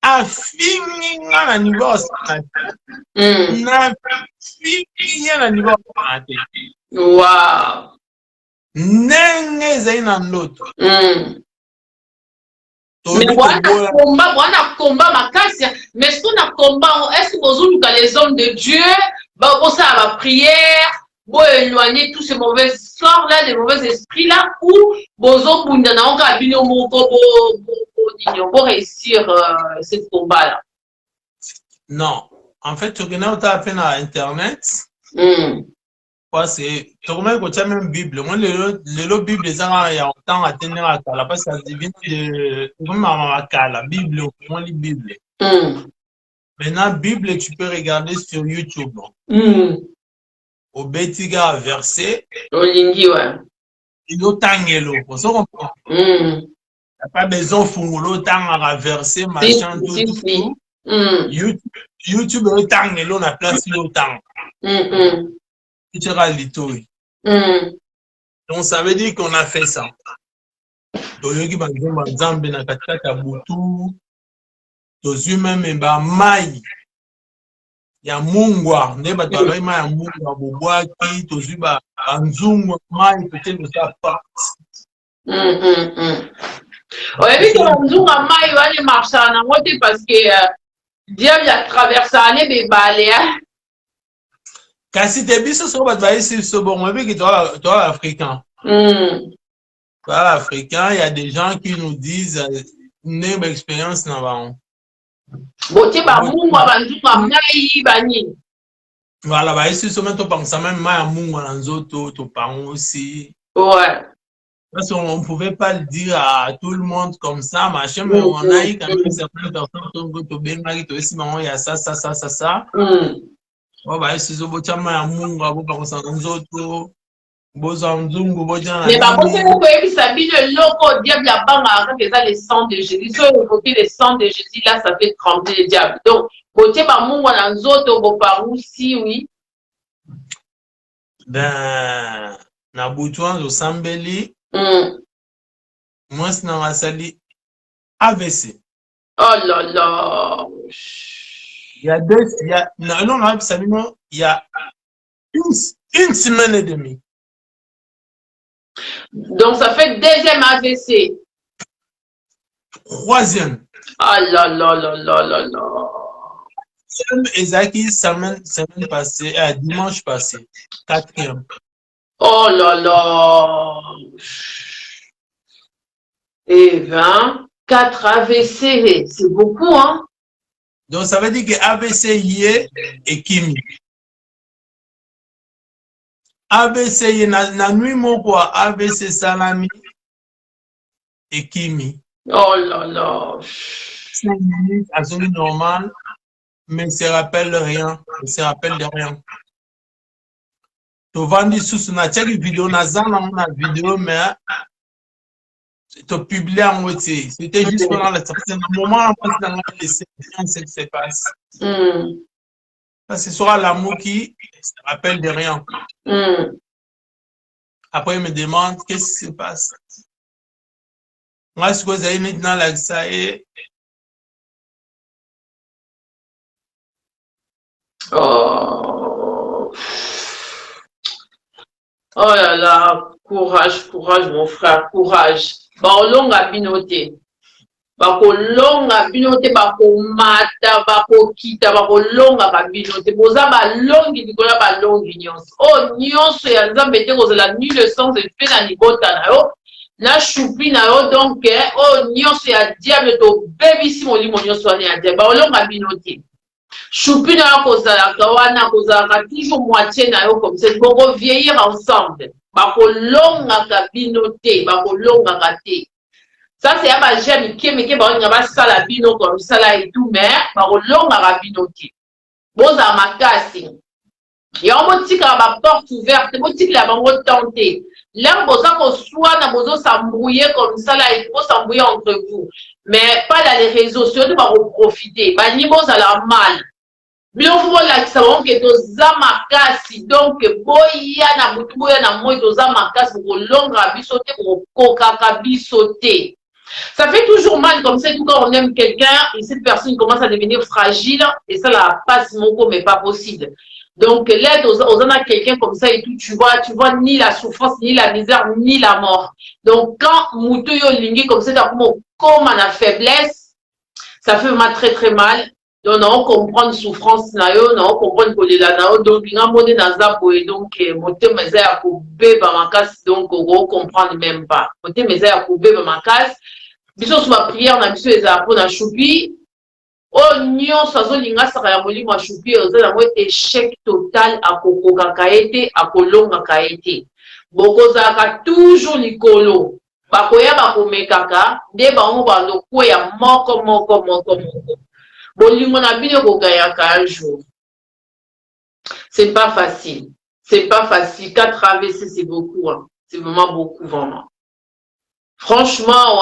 afini na niveau na fini na niveau Wow. Ndenge ezali na ndoto. Mais voilà combat makasi. Mais est-ce qu'on a combat, est-ce que vous avez les hommes de Dieu, pour ça la prière, pour éloigner tous ces mauvais sorts là, les mauvais esprits là, ou bozo bundana on a bino pour réussir ce combat là? Non. En fait, tu connais ta peine à internet. Parce que tu remets que tu as même Bible. Moi, le Bible, il y a autant à tenir à la parce que ça devient la Bible, moi, les Bible. Maintenant, Bible, tu peux regarder sur YouTube. Au Betiga verset. Au Lingi, ouais. Il y a autant pour ça comprend. Il n'y a pas besoin de faire autant à verset, machin, tout. YouTube, autant on a place autant. Donc ça veut dire qu'on a fait ça. Toyoki par exemple na katika butu tozu même ba mai ya mungwa nde bato aloi mai ya mungwa bobwaki tozu ba nzungu mai peut-être ça pas. Ouais, que nzungu mai wale marcha na ngote parce que diable a traversé les bébés. Kasi te biso so bato ici so bon on veut que toi africain. Africain, il y a des gens qui nous disent une expérience voilà, bah ici seulement tu penses même à Mungu Lanzoto, tu penses aussi. Ouais. Parce qu'on ne pouvait pas le dire à tout le monde comme ça, machin, mais on a eu quand même certaines personnes qui ont dit ça. Oh, bah ici, so bochama ya Mungu, abo penses à Lanzoto. Mais par contre, vous pouvez savoir le loco diable à banga quand les sang de Jésus. Si vous évoquez le sang de Jésus, là, ça fait trembler le diable. Donc, côté par mon dans zoto bo par aussi, oui. Ben, na boutouan au Sambeli. Moi, c'est dans la salle AVC. Oh là là. Il y a deux, il y a une semaine et demie. Donc, ça fait deuxième AVC. Troisième. Ah là là là là là là. Ezaki, semaine passée, dimanche passé. Quatrième. Oh là là. Et 4 AVC, c'est beaucoup, hein? Donc, ça veut dire que AVC y est et Kimi. ABC na nuit mon quoi ABC Salami et Kimi. Oh là là. 5 minutes à zone normale, mais il ne se rappelle rien. Il se rappelle de rien. Tu vendis sous na tchèque vidéo na vidéo mais tu publié en moitié. C'était juste pendant le moment dans le ce qui se passe. Ce sera l'amour qui se rappelle de rien. Après, il me demande qu'est-ce qui se passe. Moi, ce que vous avez maintenant là, ça est. Oh là là, courage, courage, mon frère, courage. Baolonga binote. Bakolonga binote, bakomata, bakokita, bakolonga binote. Boza balongi dikola balongi nyonso. Oh nyonso ya nzambe te kozala ni le sens effet na libota na yo. Na choupi na yo donc oh nyonso ya diable to bebisi molimo nyonso wana ya diable. Baolonga binote. Choupi na yo kozalaka wana kozalaka toujours moitié na yo comme ça. Boko vieillir ensemble. Bakolonga binote, bakolonga te. Ça, c'est un bagage qui est un salabino comme ça et tout, mais longa binoté. Bon, à ma casse. Il y a un petit qui a ma porte ouverte, un petit qui a ma tenté. Là, vous avez soit vous s'embrouiller comme ça là, il faut s'embrouiller entre vous. Mais pas dans les réseaux sociaux, vous allez profiter. Bah, ni vous allez mal. Bien, vous voyez ça, on est aux amakasi. Donc, boya na mutuboya na moi, aux amakasi, pour longa bisoté, pour coca bisoté. Ça fait toujours mal comme ça, tout quand on aime quelqu'un et cette personne commence à devenir fragile et ça la passe mon coup, mais pas possible. Donc, l'aide aux hommes à quelqu'un comme ça et tout, tu vois ni la souffrance, ni la misère, ni la mort. Donc, quand Moutou yo lingi comme ça, comme à la faiblesse, ça fait vraiment très très mal. Donc, on comprend souffrance, on comprend que donc, il y a un mode dans la boue, donc, Moutou me zay à couper par ma casse, donc, on comprend même pas. Moutou me zay à couper par ma casse. Bisous sur ma prière, on a bisous les apôtres, on a choupi. Oh, nyonso azolinga saka ya molimo ya shupi oza yango échec total akokokaka ye te akolongaka ye te bokozalaka toujours likolo bakoya bakomekaka nde bango balokweya moko bolingo na bino ekogayaka un jour. C'est pas facile, c'est pas facile. 4 AVC c'est beaucoup, hein. C'est vraiment beaucoup, vraiment. Franchement,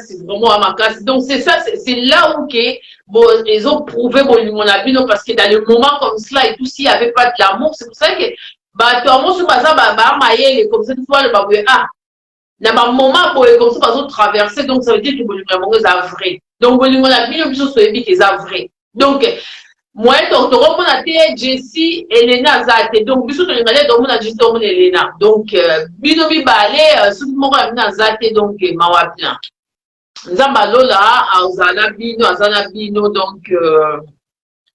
c'est vraiment ma casse. Donc, c'est ça, c'est là où ils ont prouvé mon abino parce que dans le moment comme cela et tout, s'il n'y avait pas de l'amour, c'est pour ça que, comme ça, tu vois, dans un moment, comme ça, ils ont traversé, donc ça veut dire que mon est vrai. Donc, mon abino, ils sont vrai. Donc, moi, donc, on a été Jessie, Elena, Zate. Donc, bisous, on a Jessie, on a Elena. Donc, bino bi balé, tout le monde a Zate, donc, mawapna. Zambalola, azana bino, donc,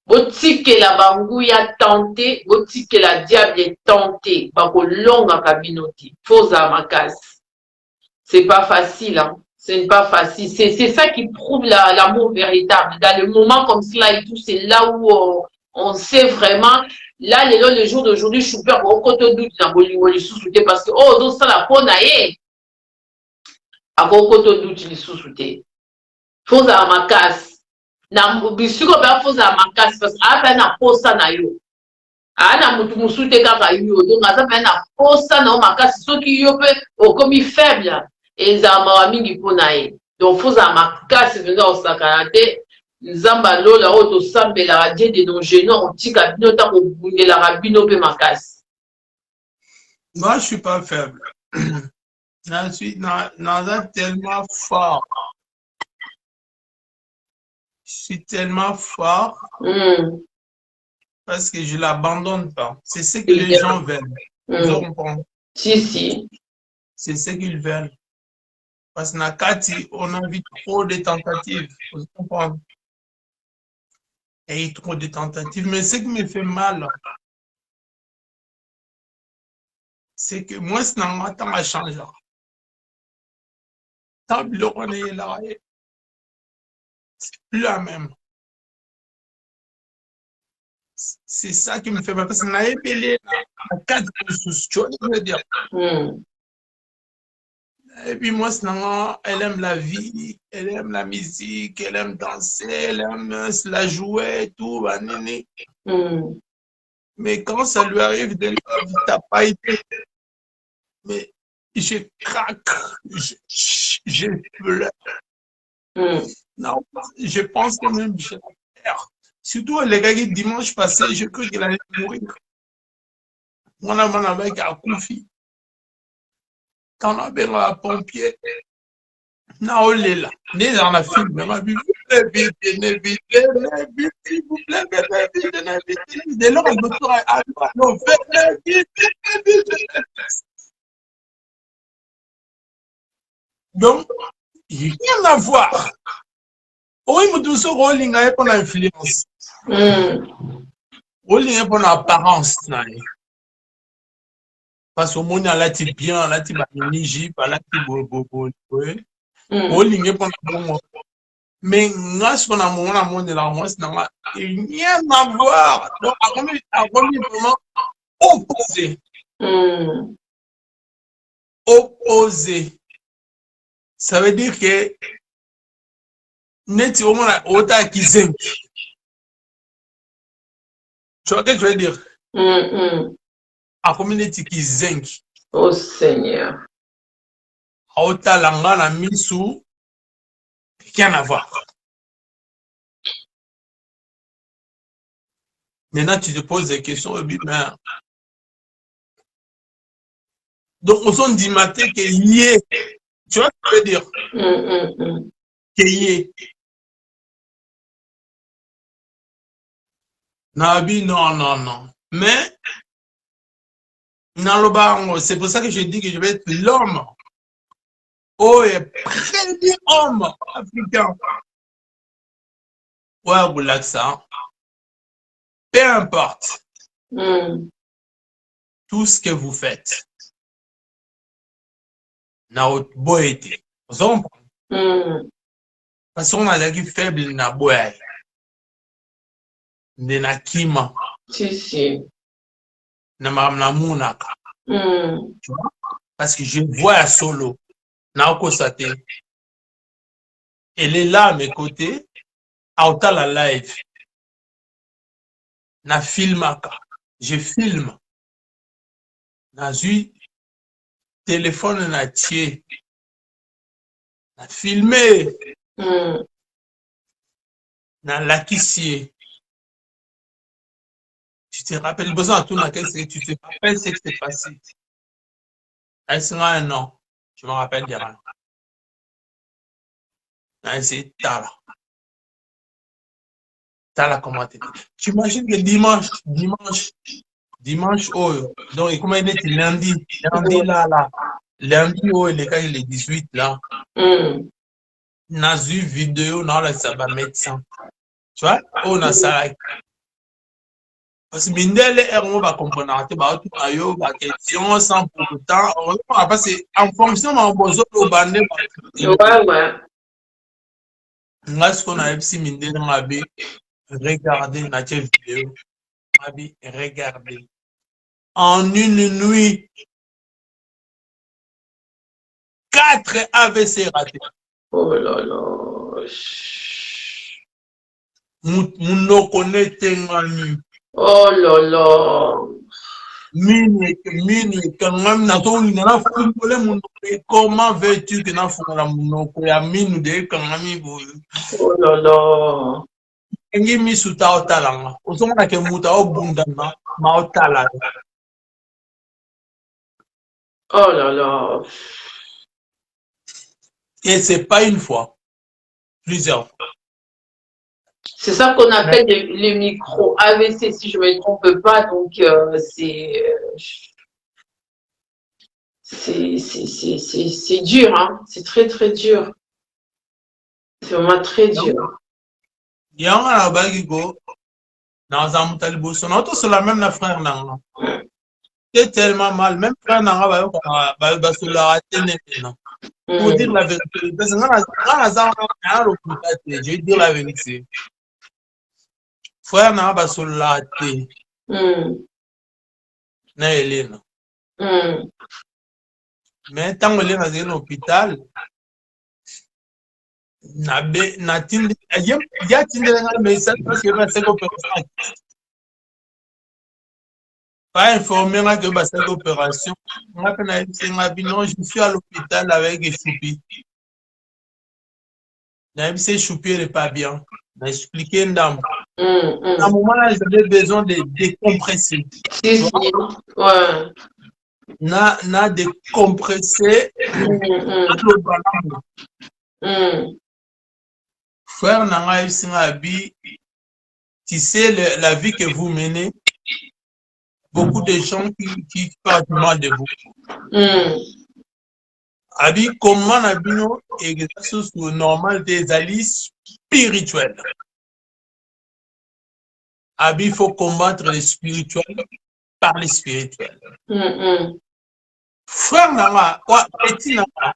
botike la bangouya tenté, botike la diable est tenté, bako longa kabinoti, faux à ma casse. C'est pas facile, hein. C'est pas facile. C'est ça qui prouve l'amour véritable. Dans le moment comme cela et tout, c'est là où on sait vraiment. Là, le jour d'aujourd'hui, je suis peur au côté doute dans le sous-souté parce que, oh, donc ça la peau naïe. À côté doute, il sous-souté. Faut à ma casse. Na bisuko ba faut à ma casse parce que après na posa na yo. Na mutu musute kaka yo. Donc, à ça, na posa na ma casse. Ceux qui yo peut, au comme faible. Et zama mingi ponae. Donc, faut à ma casse venir au sakanate. Zamba lola auto sambe la radie de nos génons. On tika bino ta ko bunde la rabino pe ma casse. Moi, je suis pas faible. Je suis tellement fort. Je suis tellement fort. Parce que je ne l'abandonne pas. C'est ce que les gens veulent. Vous comprenez? Si. C'est ce qu'ils veulent. Parce que Nakati, on a vu trop de tentatives. Vous comprenez? Et trop de tentatives. Mais ce qui me fait mal, c'est que moi, c'est un temps à changer. Tant que l'on est là, c'est plus la même. C'est ça qui me fait mal. Parce que n'a épelé la 4 sous, tu veux dire. Et puis moi, elle aime la vie, elle aime la musique, elle aime danser, elle aime la jouer et tout. Mais quand ça lui arrive de la vie, t'as pas été. Mais je craque, je pleure. Non, je pense que même je pleure. Surtout les gars qui dimanche passé, je crois qu'il allait mourir. Mon amant avec un conflit. Quand on a besoin de pompier, on est là. On est dans la film, mais ma vie, s'il vous plaît, dès lors, elle me fera donc, il n'y a rien à voir. Oui, mais tout ce rolling a pour l'influence. Rolling a pour l'apparence. Parce que mon là tu bien là tu vas niji là tu bobo rolling a pour bon. Mais grâce qu'on a mon amour de la France n'a rien à voir. Donc à vraiment opposé. Opposé. Ça veut dire que net au moins autant qui zinc. Tu vois ce que je veux dire? A community qui zinc. Oh Seigneur. Autant langa la misu, rien à voir. Maintenant, tu te poses des questions, mais... Donc, on s'en dit matin qu'il y est. Tu vois ce que je veux dire? Qu'il y est. Nabi, non. Mais, c'est pour ça que je dis que je vais être l'homme. Oh, et premier homme africain. Ouais, vous l'accent. Peu importe. Tout ce que vous faites. Na beau été. Vous comprenez? Parce qu'on a des faibles na boy. De na kima. Si. Na mounaka. Parce que je vois à solo. Na okosate. Elle est là à mes côtés. À la live. Na filmaka. Je filme. Na zui téléphone na tie. Na filmé. Na lakissier. Tu te rappelles, besoin de tout dans quel tu te rappelles ce qui s'est passé. Est-ce un an? Je me rappelle des rangs. C'est Tala. Tala, comment tu dis? Tu imagines que dimanche, oh, donc comment il était lundi là. Lundi, oh, il est 18 là. Nazu vidéo, non, là, ça va médecin. Tu vois, on a ça. Parce que Mindele, on va comprendre, tout ma question sans pour autant. Parce que en fonction de mon besoin de bandé, Ouais. Là, ce qu'on a vu, si Mindele m'a dit, regardez la vidéo, m'a dit, regardez. En une nuit, 4 AVC ratés. Oh là là. Nous connaissons. Oh là là. Comment veux-tu que nous fassions la monoko ya minu de kangami boy? Oh là là. Engi mi suta otalanga. Osoma ke muta obundana ma otala. Oh là là. Et c'est pas une fois, plusieurs fois. C'est ça qu'on appelle les micro-AVC, si je ne me trompe pas. Donc, c'est dur, hein. C'est très, très dur. C'est vraiment très dur. Il y a un bagigo dans un mutalibo. On a tous la même frère. C'est tellement mal. Même frère n'a pas sur la rater. Pour dire la vérité. Parce que je vais dire la vérité. Frère n'a pas sur la rater. Na Hélène. Mais tant que Hélène est à l'hôpital, il y a un message parce que c'est l'opération. Pas informé que c'est l'opération. Non, je suis à l'hôpital avec Choupi. C'est Choupi n'est pas bien. J'ai expliqué une dame. À un moment-là, j'avais besoin de décompresser. Ouais. Na décompresser le ballon. Frère Nanga Singabi, tu sais la vie que vous menez, beaucoup de gens qui parlent mal de vous. Abi, comment Nabino exerce le normal des alliés spirituels. Abi, il faut combattre les spirituels par les spirituels. Frère Nanga, petit Nanga,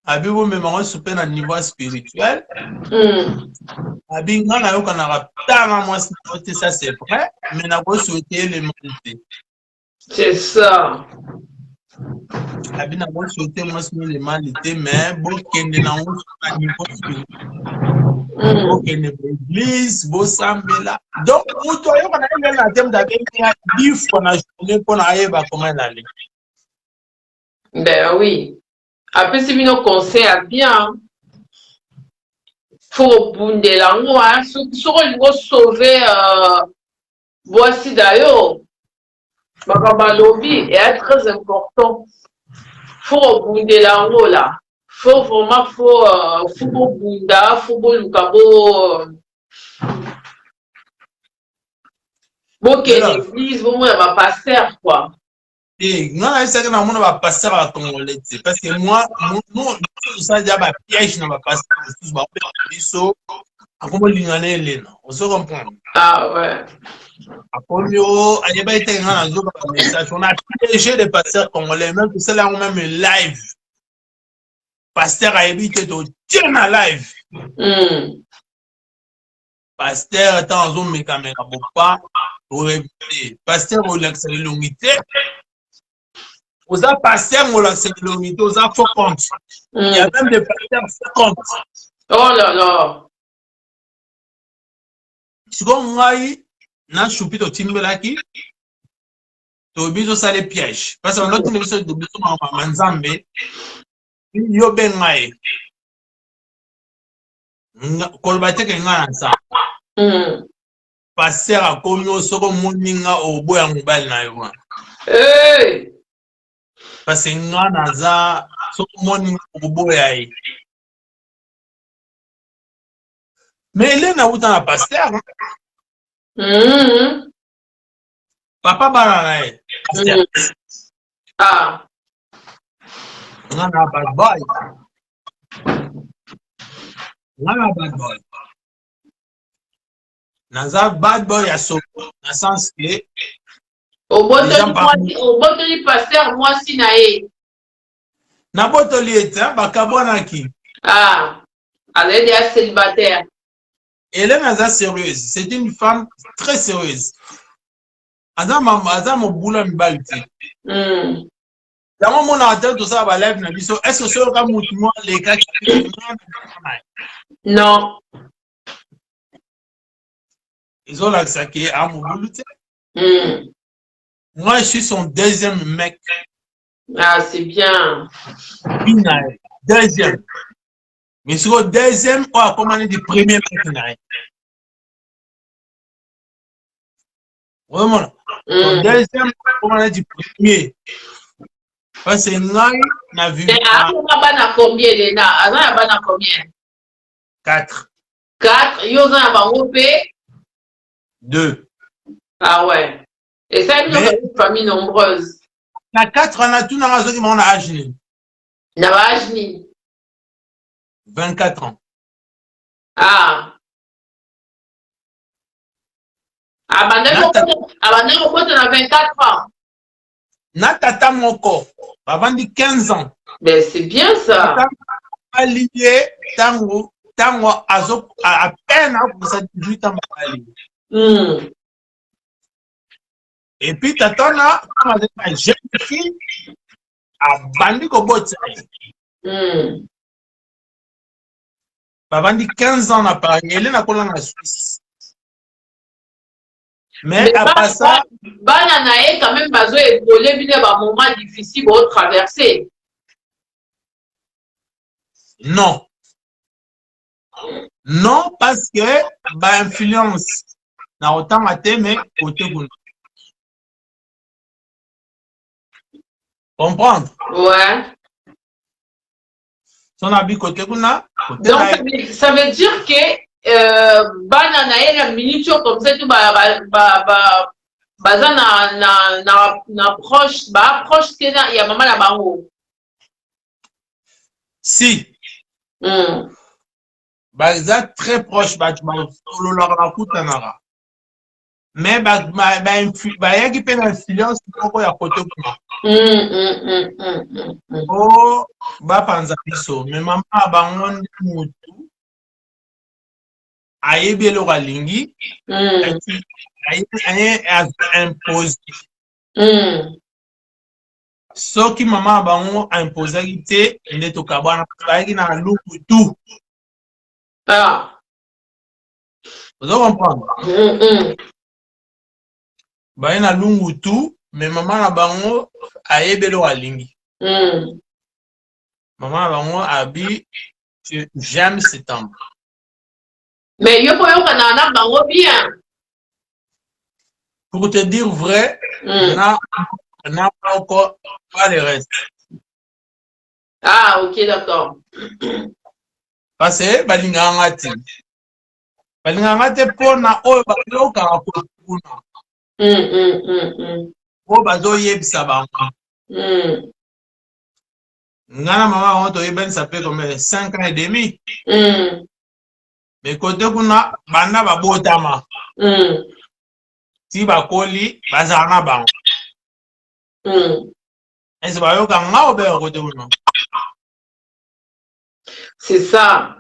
Abi, vous me marrez sur un niveau spirituel. Abi, on a eu qu'on a ça c'est vrai, mais on a pas souhaité l'humanité. C'est ça. Abi, on a pas souhaité l'humanité, mais bon, qu'il y a un niveau spirituel. Bon, qu'il y a une église, bon, Sambela. Donc, nous, on a eu un thème d'avoir 10 fois dans la journée pour arriver à comment aller. Ben oui. Après, si nous conseille à bien, faut bounder la loi, sur le sauver, voici d'ailleurs, Babalobi est très important. Faut bounder la loi là. Faut vraiment, faut bunda, faut le cabo. Bon, l'église, bon, elle va pas faire quoi. Et non, c'est que nous va passer à Congolais. Parce que moi, nous, ça déjà un piège dans ma passer. Tous va faire biso. À comment l'ingénieur Hélène. On se comprend. Ah ouais. À Pomio, à Yéba était un message. On a piégé les pasteurs congolais, même que c'est là où même live. Pasteur a évité de tirer ma live. Pasteur est en zone mais caméra pas pour éviter. Pasteur au l'accès de l'unité. Aux a pasteur au l'accès de l'unité, aux a faux compte. Il y a même des pasteurs faux compte. Oh là là. Si on a eu na chupito timbelaki, to biso ça les pièges. Parce que l'autre émission de biso manzambe, yo ben mai. Kolbate ke ngana sa. Passer a komyo soko moninga obo ya mobile na yo. Hey. Parce que ngana za soko moninga obo ya yi. Mais il est na uta na pasteur. Papa barana pasteur. Ah. Ngana bad boy. Ngana bad boy. Naza bad boy à soko, dans le sens que au botoli pasteur moi si nae. Na botoli eta bakabona ki. Ah, elle est célibataire. Elle est naza sérieuse, c'est une femme très sérieuse. Adam mo boula mibalti. Dans mon attente tout ça va live na biso, est-ce que c'est le cas mutumo les cas qui non. Ils ont l'accès à mon boulot. Moi, je suis son deuxième mec. Ah, c'est bien. Deuxième. Mais sur le deuxième, on a commandé du premier mec. Vraiment. Le deuxième, on a commandé du premier. Parce que là, on a vu. Mais avant, on a combien, Léna? Avant, on a combien? 4. 4. Ils ont un 2. Ah ouais. Et ça, il y a une famille nombreuse. La 4, on a tout dans la zone qui m'en a agi. Il y a agi. 24 ans. Ah. Abandonne au côté de 24 ans. Natata Moko. Avant de 15 ans. Mais c'est bien ça. Allié, tango, à peine pour ça 18 ans. Et puis, tatona, une jeune fille, a bandi ko botte. Avant de 15 ans, on a parlé, elle est dans la Suisse. Mais après ça. Bananae, quand même, bazo évolué, il y a un moment difficile pour traverser. Non. Non, parce que, influence, n'a autant maté, mais côté goût. Comprendre? Ouais. Son habit côté goût, donc, ça veut dire que, bananae, la minute comme ça, tout baza na proche, proche, il y a maman là-bas. Si. Baza très proche, mais il y a qui peut l'influence pour ya côté oh ba panza biso mais maman bango mutu ayebi eloko alingi impose soki mama bango impozaki te nde tokabwana bayaki na lukutu. Ah. Vous comprendre? Baye na lungu tu, mais maman na bango ayebelo alingi. Maman na bango abi j'aime cet homme. Mais yo koyo kana bango bien. Pour te dire vrai, n'a encore pas le reste. Ah, ok, d'accord. Parce que balinganga te. Balinganga te pona oyo baloka kuna. po bazoyebisa bango nga na mama bango toyebanisa mpe comme 5 ans et demi mais kote kuna banda babotama ti bakoli bazala na bango ese bayoka nga obeya kote kuna. C'est ça.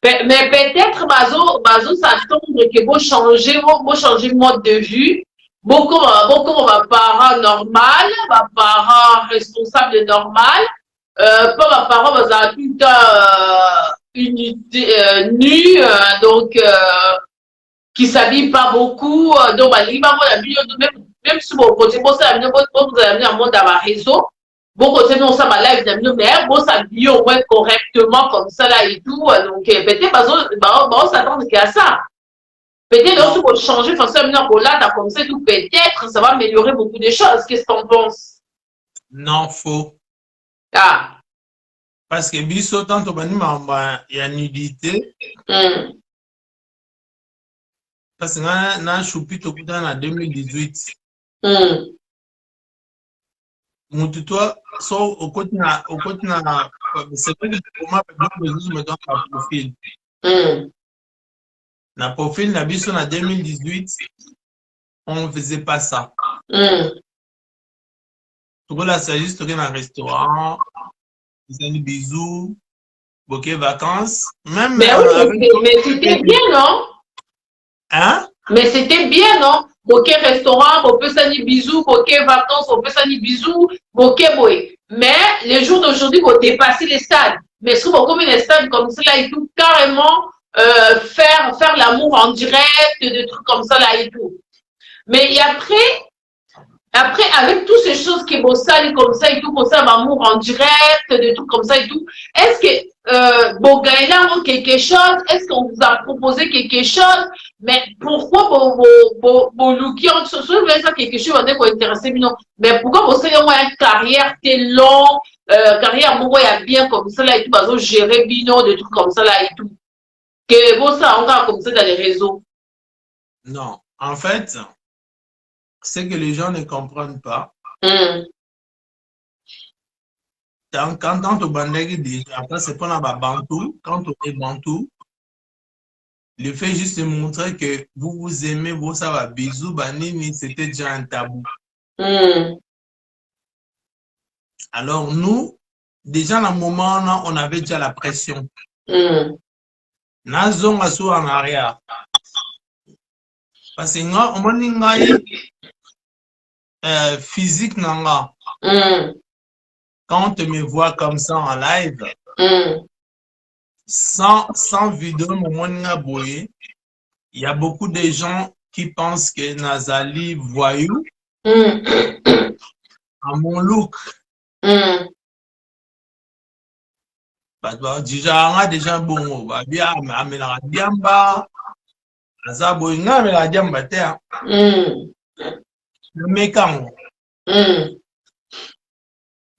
Mais peut-être bazo s'attendre que vous changer le mode de vue. Beaucoup va parents normal, va parents responsable normal, pas va parents va tout le temps nu, donc qui s'habille pas beaucoup, donc même si vous côté vous avez amené un monde à ma réseau. Bon, côté non, ça va live, mais bon, ça vit au moins correctement comme ça là et tout. Donc, peut-être, on s'attend qu'à ça. Peut-être, si vous changez, forcément, là, comme ça, tout peut-être, ça va améliorer beaucoup de choses. Qu'est-ce que tu en penses? Non, faux. Ah. Parce que, biso, tant que il y a nudité. Parce que, na choupi, tout en 2018. Mutu toi so au côté na c'est vrai que pour moi je me donne un profil na profil na biso na 2018 on faisait pas ça tout là c'est juste que dans un restaurant des bisous bouquet vacances même mais oui, mais c'était bien non hein mais c'était bien non bouquet restaurant, on peut s'en dire bisous, bouquet vacances, on peut s'en dire bisous, bouquet boy. Mais les jours d'aujourd'hui, on dépasse les stades. Mais si on comme les stades comme ça là et tout, carrément faire l'amour en direct, des trucs comme ça là et tout. Mais et après, avec toutes ces choses qui vont salir comme ça et tout, comme ça, l'amour en direct, des trucs comme ça et tout, est-ce que bon, gagnez quelque chose? Est-ce qu'on vous a proposé quelque chose? Mais pourquoi vos lookies, soit vous avez quelque chose, on est intéressé, mais pourquoi vous avez une carrière longue, carrière bien comme ça là et tout, parce que gérer bino, des trucs comme ça là et tout. Que vous ça encore comme ça dans les réseaux? Non, en fait, c'est que les gens ne comprennent pas. Quand on bandait déjà, après c'est pas dans Bantou, quand on est Bantou, le fait juste de montrer que vous aimez, vous ça va bisous, banini, c'était déjà un tabou. Alors nous, déjà dans le moment là, on avait déjà la pression. Nazon asso en arrière. Parce que nga, on m'a dit physique nanga. Quand tu me vois comme ça en live, sans vidéo, il y a beaucoup de gens qui pensent que Nazali voyou à mon look. Déjà, déjà bon, bien, amela diamba, azabo inga amela diamba te. Le mécan.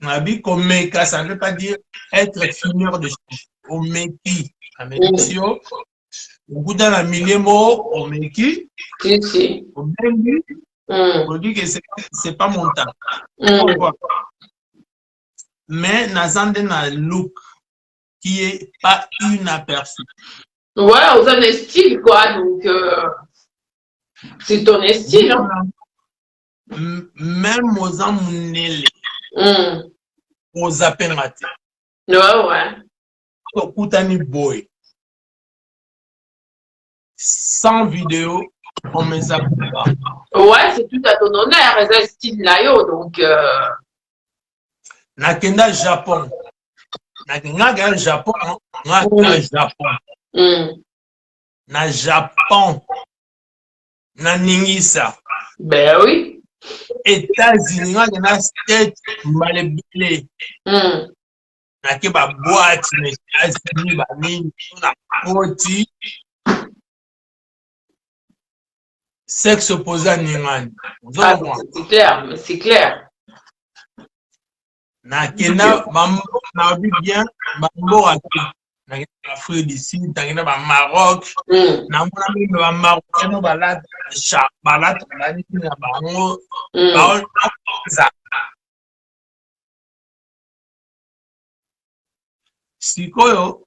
Nabi komeka, ça ne veut pas dire être fumeur de choses. Omeki, amédition. Au bout d'un millémo, omeki. Obengi. On dit que c'est pas mon temps. Pourquoi? Mais nazande na look qui est pas inaperçu. Ouais, vous avez un style quoi, donc c'est ton style. Hein? Même aux amounélés. Aux appelatés. Ouais. Koutani boy. Sans vidéo, on me zappe pas. Ouais, c'est tout à ton honneur, c'est un style là, yo, donc. Nakenda Japon. Nakenda Japon. Na Japon. Na Ningisa. Ben oui. États-Unis, na state malebile. Na ke ba boîte, les États-Unis, ba nini, na poti. Sexe opposé à Ningani. C'est clair, mais c'est clair. Na kena, na bien, mambo Afrique du Sud, Maroc, Marocain, sikoyo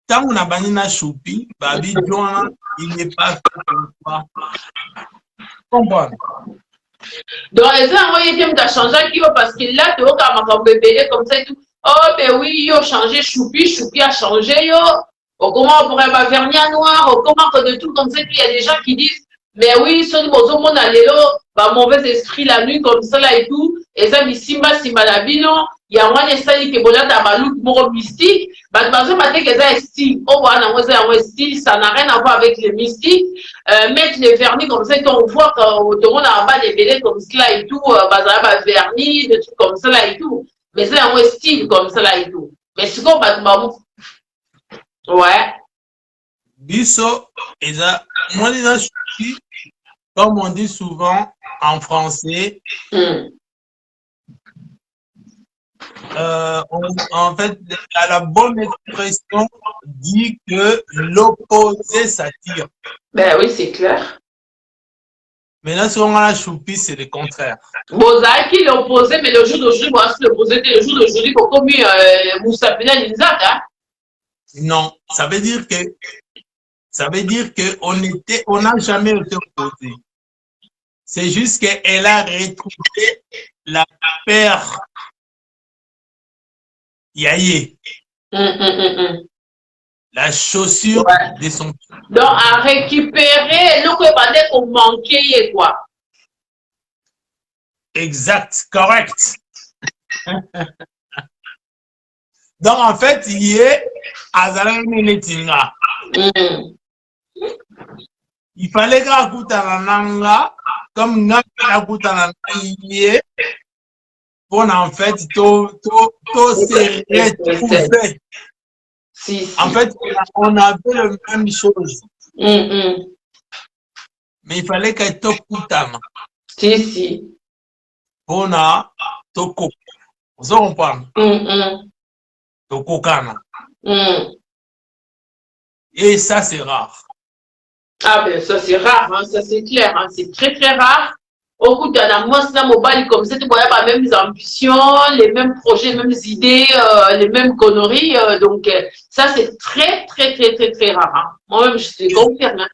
tangu na bani na choupi babi joana il n'est pas fait pour toi comprendre donc ça moi il vient de changer qui parce qu'il là tu vois comme bébé comme ça et tout oh ben oui yo changé choupi a changé yo oh, comment on pourrait pas vernis noir oh, comment que de tout comme ça il y a des gens qui disent mais oui son bozo mon alelo bah mauvais esprit la nuit comme ça là et tout et ça simba la bino il y a un essai qui est bon dans ma look moro mystique bah bazo maté que ça style oh voilà moi c'est un style ça n'a rien à voir avec les mystiques mettre les vernis comme ça et on voit quand tout le monde a bas les bélés comme ça et tout bah ça va vernis des trucs comme ça là et tout mais c'est un style comme ça là et tout mais ce qu'on va ouais biso et ça moi les comme on dit souvent en français en fait, la bonne expression dit que l'opposé s'attire. Ben oui, c'est clair. Maintenant, si on a la choupie, c'est le contraire. Bon, ça qui l'opposé, mais le jour d'aujourd'hui, moi, c'est l'opposé, le jour d'aujourd'hui, pour comme Moussa Pena Linzak, hein? Non, ça veut dire que on n'a jamais été opposé. C'est juste qu'elle a retrouvé la paire Yaye. La chaussure de son. Donc, à récupérer le que qu'on manquait, quoi. Exact, correct. Donc, en fait, il est il fallait que comme pour en fait tout se retrouver. En fait, on avait la même chose. Mais il fallait que tout coutama. Si. On a tout coup. Vous comprenez? Tout coukana. Et ça, c'est rare. Ah ben ça c'est rare, hein, ça c'est clair, hein, c'est très très rare. Au bout d'un mois, c'est un mobile comme ça, tu vois pas les mêmes ambitions, les mêmes projets, les mêmes idées, les mêmes conneries. Donc ça c'est très très très très très rare. Hein. Moi-même je te confirme. Hein.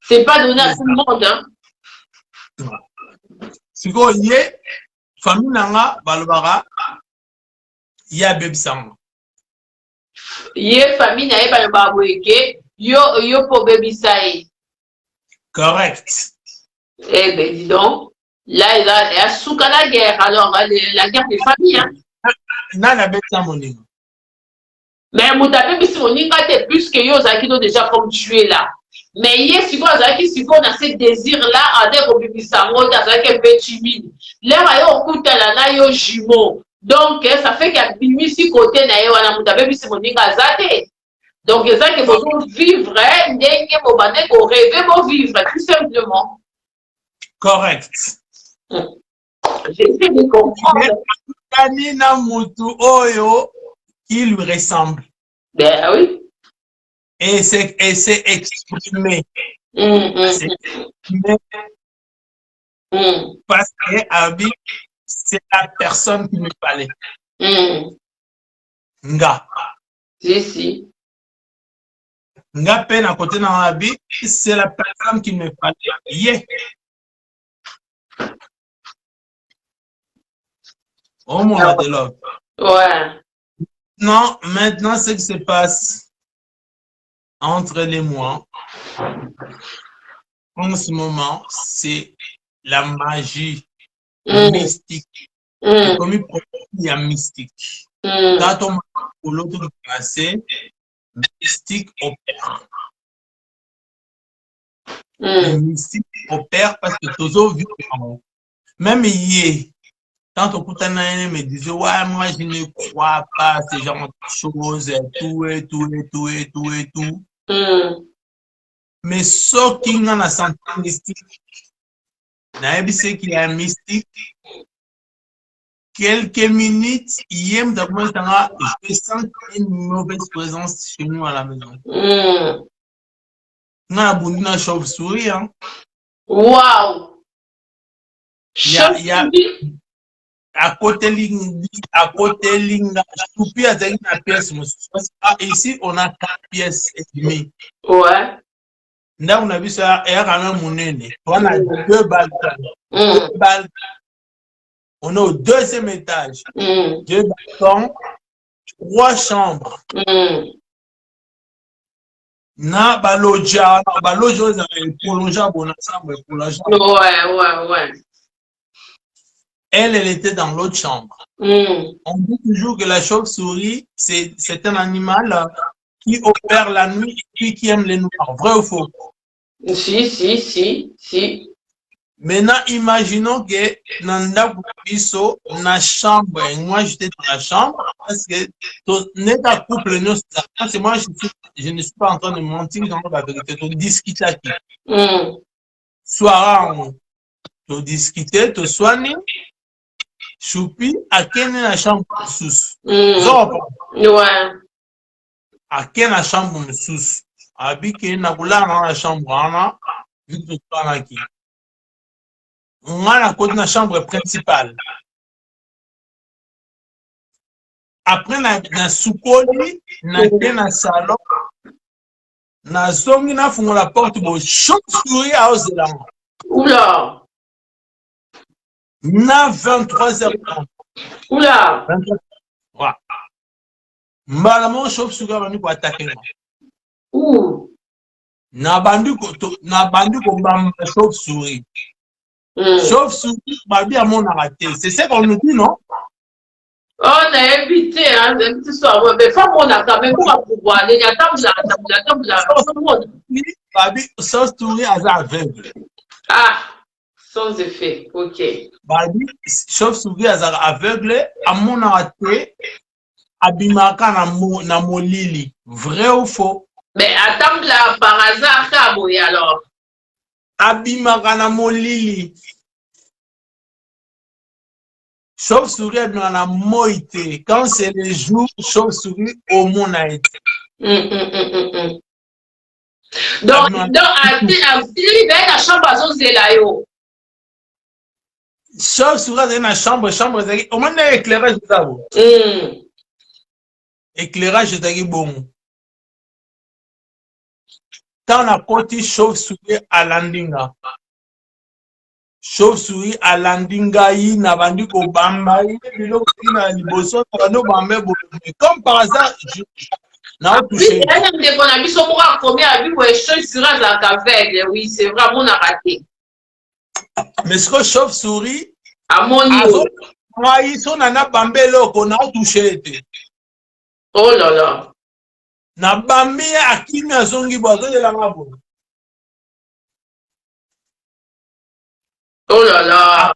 C'est pas donné à tout le monde. Hein. Si vous voyez, famille nanga balbara, il y a bébisang. Il y a famille nanga balbara boyeke, yo pour bébisai. Correct. Eh ben dis donc, là il a souka la guerre, alors la guerre des familles. Hein. Mais Moutabe Bissimoninga t'es plus que yo Zakido déjà comme tu es là. Mais hier, si vous avez ce désir-là, à des Robibisango, dans un peu timide. L'air a eu au coup de la naïo jumeau. Donc, ça fait qu'il y a bimi si côté naïo, à Moutabe Bissimoninga Zate. Donc, c'est ça que vous vivre, n'est-ce pas pour rêver, pour vivre, tout simplement. Correct. J'essaie de comprendre. Kanina Moutou Oyo qui lui ressemble. Ben oui. Et c'est exprimé. C'est exprimé. Parce que Abi, c'est la personne qui me parlait. Nga. Si. Nga peine à côté dans Abi, c'est la personne qui me parlait. Yeah. Oh mon dialogue. Ouais. Non, maintenant, ce qui se passe entre les mois, en ce moment, c'est la magie mystique. Comme il y a mystique. Quand on m'a pour l'autre passé, mystique opère. Le mystique opère parce que toujours vu même hier. Quand on me disait, ouais, moi je ne crois pas à ce genre de choses, tout. Mais ce qui est la santé mystique, c'est qu'il y a un mystique, quelques minutes, hier, je sens une mauvaise présence chez nous à la maison. On a une chauve-souris. Hein. Waouh! Il y a à côté linga, choupi a une pièce. Ici, on a 4 pièces et demie. Ouais. Là, on a vu ça, et on a 2 balcons. 2 balcons. On est au 2e étage. 2 balcons, 3 chambres. Na baloja prolongeable pour la chambre. Ouais. Elle était dans l'autre chambre. On dit toujours que la chauve-souris, c'est un animal qui opère la nuit et puis qui aime les noirs. Vrai ou faux? Si. Maintenant, imaginons que Nanda Biso, na chambre, et moi j'étais dans la chambre, parce que n'est pas couple, c'est moi, je ne suis pas en train de mentir dans la vérité, tu discutes à qui? Soit tu discutes, tu soignes, choupi, à quelle la chambre sous? Ouais. À quelle la chambre sous? Habité, n'a pas dans la chambre, vu que tu parles à qui? On a la chambre principale. Après, na soukoli, na salon, na zongi na fongo la porte, bon, chauve-souris à Ozelan. Oula! Na 23h30. Oula! Ouais. Malamon chauve-souris a venu pour attaquer moi. Ouh! Na bandu ko bamba chauve-souris. Chauve-souris, babi à mon arrêté. C'est ce qu'on nous dit, non? On a évité, hein, cette histoire. Mais faut qu'on a quand même pas pouvoir. Il y a table. Babi, chauve-souris à aveugle. Ah, sans effet, ok. Babi, chauve-souris à aveugle, à mon arrêté, abimaka na molili. Vrai ou faux? Mais attends là, par hasard, Kaboui alors. Abimaka na molili. Chauve-souris est dans la moïté. Quand c'est les jours, chauve-souris au monde a été. Donc, à la chambre à Zélayo. Chauve-souris est dans la chambre, au moins l'éclairage de ça. Éclairage de bon. Quand on a côté chauve-souris à Landinga. Chauve-souris à Landinga, il n'a pas dit qu'au Bamba, il a dit comme par hasard, n'a pas touché. Oui, c'est vraiment on a raté. Mais ce que chauve-souris, à mon niveau, ils sont dans la Bamba, qu'on a touché. Oh là là. Na Bamba, à qui n'a zongi boisé de la mabo. Oh là là.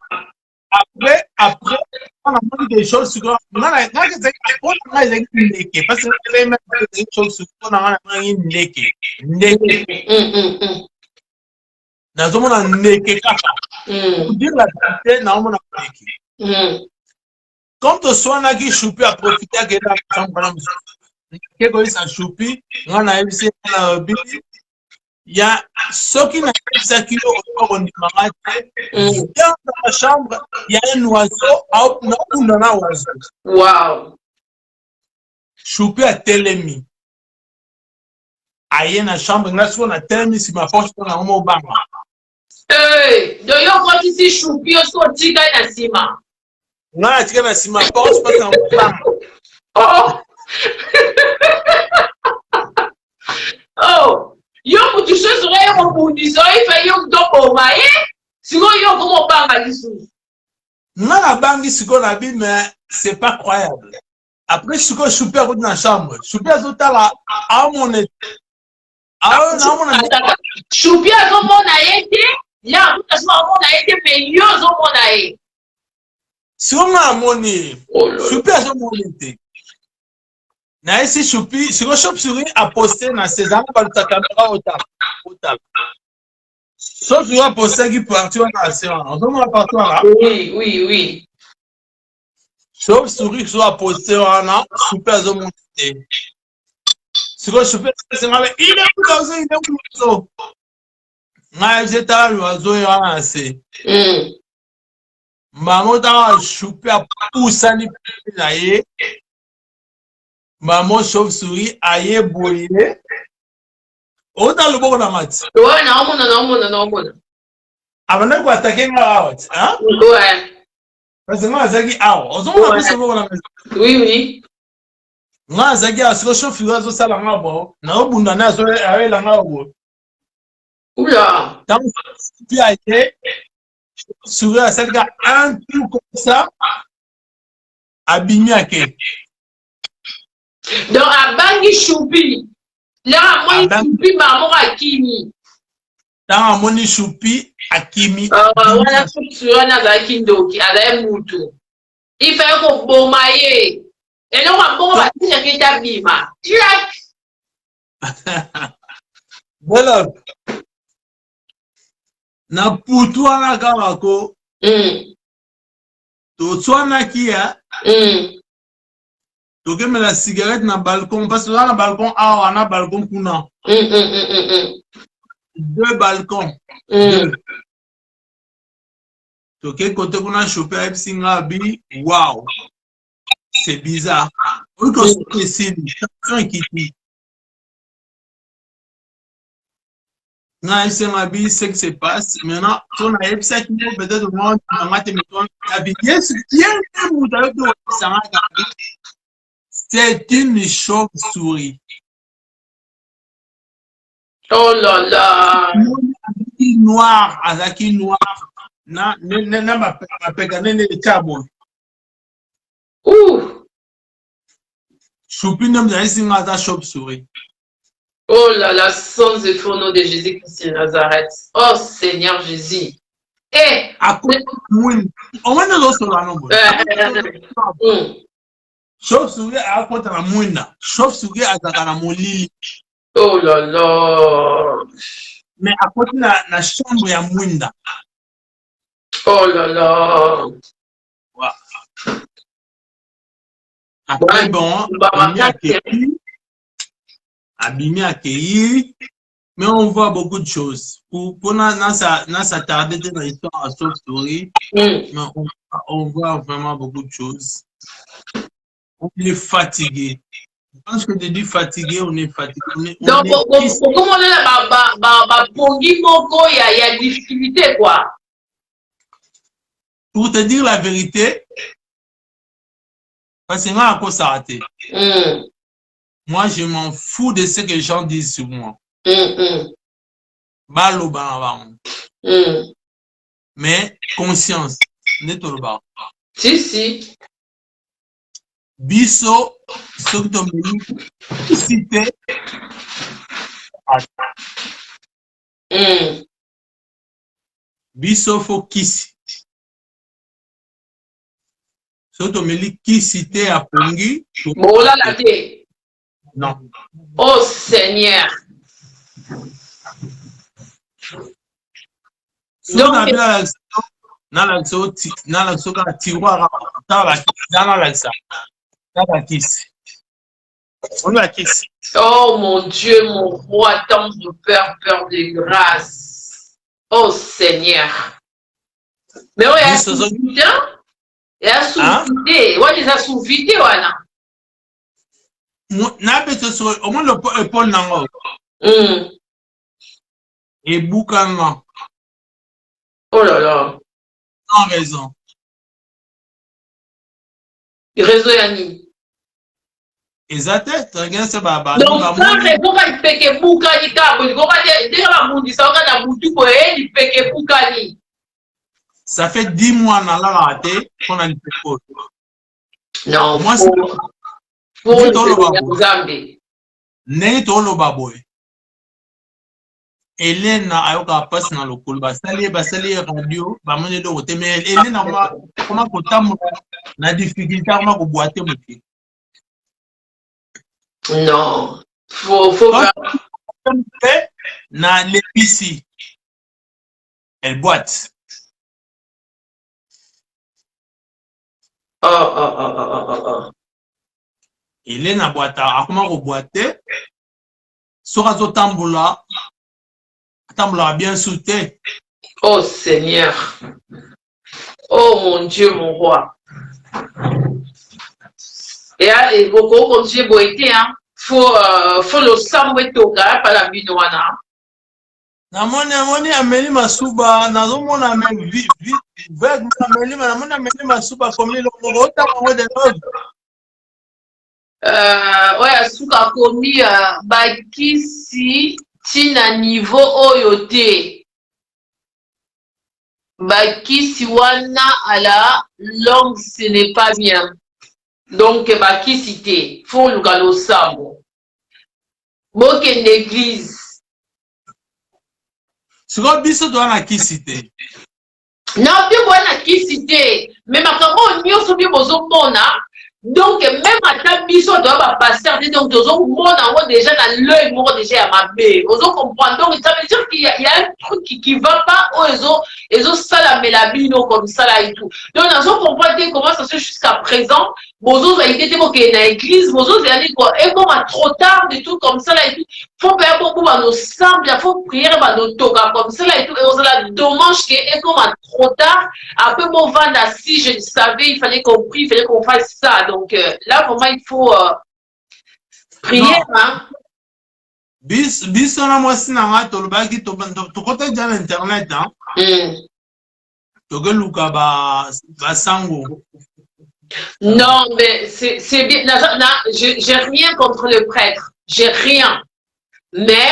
Après, on a dit des choses sur on a parce que les choses sur on a neke. Na zomo na neke kaka. Pour dire la vérité, na on a neke. Quand on soit na qui choupi à profiter que la chambre na que quoi ça choupi, on a eu c'est na bibi. Il y a ceux qui n'ont pas qui ont dans la chambre, il y a un oiseau, on a un oiseau. Wow. Choupi a télémi. Aïe, dans la chambre, on a télémi si ma poche pour un mot bang. Hey, de yo quand ici choupi, on se dit qu'il y a un ciment. Non, tu as si ma poche pour un mot bang. Oh! Oh! Yo pour tu sais sur un bout du sol il fait yo donc au maïe sinon yo comment pas mal dessous non la banque c'est qu'on a vu mais c'est pas croyable après ce que super dans la chambre super total à mon été ah non mon super à mon été là tout ça mon été mais yo mon été si on a mon super à mon été na esi choupi si on chauve-souris a posté na ses amis par sa caméra au tal chauve-souris a posté qui partout en nation on va partout là oui chauve-souris soit posté wana soupe azomonte sikoyo soupe esengabe il est l'oiseau ngai jetala l'oiseau oyo wana na se bango tanga soupe apusani mpe na ye bango chauve-souris aye boye ota loboko na mati Ouais, naomona. abandaki koatake nga awa ti Ouais. parce que nga azalaki awa ozomona mpe loboko na mati Oui. nga azalaki awa sikoyo chauve-souris azosala nga bo naobunda ne ayoela nga boye Oula. ntango soupe aye souris asalika un tour comme ça abimi ake Donc, abangi choupi. Là, moi, choupi, maman, akini. ntango amoni choupi akimi Wana sur na kindoki, ala mutu. Il fait qu'on bomaye. Et non, on bomba, c'est qui t'a bima. Jack. voilà na putu wana kaka ko totwanaki ya tokemela cigarette na balcon parce que na balcon awa na balcon kuna deux balcons toke kote kuna chope ayebisi nga bi wow c'est bizarre oyo tosoki esili ekiti nga ayebisi nga bi ce qui se passe maintenant so nayebisaki mo peut-être nga te meton abi yesu bien mutu ayoki oyebisanga kabi c'est une chauve-souris. Oh là là. Noir, azaki noir. Na mapeka nene chabo. Ouh. Choupi nem zaisi nga za chauve-souris. Oh là là, sans effort, au nom de Jésus-Christ de Nazareth. Oh Seigneur Jésus. Eh. On va nous recevoir non. Chauve-souris a contre la mouina. Chauve-souris a na molili. Oh là là. Mais à côté na chambre ya mouinda. Oh là là. Wow. Après bon, abimi accueilli, mais on voit beaucoup de choses. Pour s'attarder dans l'histoire à chauve-souris, mais on voit vraiment beaucoup de choses. On est fatigué. Quand je te dis fatigué, on est fatigué. Donc, comment on est pongi moko, il y a difficulté, quoi. Pour te dire la vérité, parce que moi, à quoi s'arrêter? Moi, je m'en fous de ce que les gens disent sur moi. Balo banabang. Mais conscience, n'est pas. Si. Biso, Soktomeli, cité. Biso fo kisi. Soktomeli qui cité à Pongi. Mola la té. Non. Oh Seigneur. Donc, oh mon Dieu, mon roi, tant de peur de grâce. Oh Seigneur. Mais oui, il y a sous-vité. Il y a sous-vité. Ouais, il y a sous-vité, voilà. Au moins le Paul Nango. Et Boukanga. Oh là là. Sans raison. Réseau Yanni. Exact. Regarde ce baba. Donc, sans raison, il peut que Boukani Kabo. Il va dire la Boundi, ça va la Boundi pour elle, il peut que Boukani. Ça fait 10 mois dans la raté qu'on a le pécole. Non, moi, c'est pour le Zambie. N'est pas le baboy. Elena ayoka passe dans le col basali radio ba mone do te mais Elena comment kotamu na difficulté comment ko boiter moté. Non, faut na l'épicerie. Elle boite. Hélène a boité, a comment reboité. Sora zo tamboula a bien sauté. Oh Seigneur. Oh mon Dieu, mon roi. Et beaucoup comme j'ai boité, hein. Faut le sambe toga par la binoana. Namoni ameli masuba, nazomona ameli vague ameli ameli masuba comme le rota pour de l'autre. Ouais, suka komi bakisi tina niveau oyote. Bakisi wana à la langue ce n'est pas bien. Donc bakisi te, faut le galo sambo. Boke l'église. C'est quoi biso doit na kisite? Non, bien na kisite. Mais ma maman nyoso bien bozo mona. Donc, même à ta biso doit passer, donc, on déjà dans l'œil, on déjà à ma baie. On comprend. Donc, ça veut dire qu'il y a un truc qui ne va pas, ils ont ça la mélabino comme ça là et tout. Donc, on comprend comment ça se fait jusqu'à présent. Bozo a été évoqué dans l'église, Bozo a dit quoi, et comme trop tard, des trucs comme ça là et tout. Faut faire beaucoup de nos sables, il faut prier, nos togas comme ça là et tout. Et on a dommage que, et comme trop tard, après mon vendre si je le savais, il fallait qu'on prie, il fallait qu'on fasse ça. Donc là, vraiment, il faut prier. Non. Hein? Bis on a moi si na to le bagi to côté dans internet hein. To que luka ba sango. Non, mais c'est bien. J'ai rien contre le prêtre. J'ai rien. Mais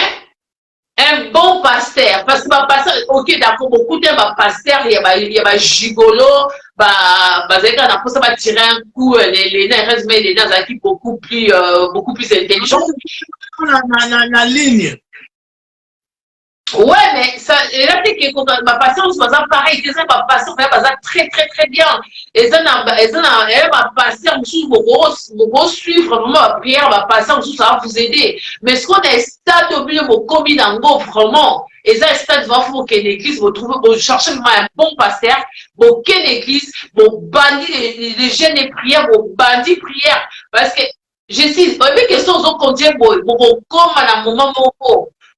un bon pasteur, parce que ma pasteur, ok, d'accord, beaucoup de ma pasteur, il y a gigolo, on a ça va tirer un coup, les nains restent, mais les nains sont beaucoup plus intelligents. La ligne. Ouais, mais ça, et là, ma passion, c'est pareil, c'est ma passion, très, très, très bien. Et ça, ma passion, je suivre vraiment ma prière, ma passion, ça va vous aider. Mais ce qu'on a stade au milieu, mon commis d'ango, vraiment, et ça, stade, va faut qu'une église, vous trouvez, vous cherchez un bon pasteur, vous qu'une église, vous bandit les jeunes et prières, vous bandit prière. Parce que, je sais, une question, on contient, vous comme à un moment,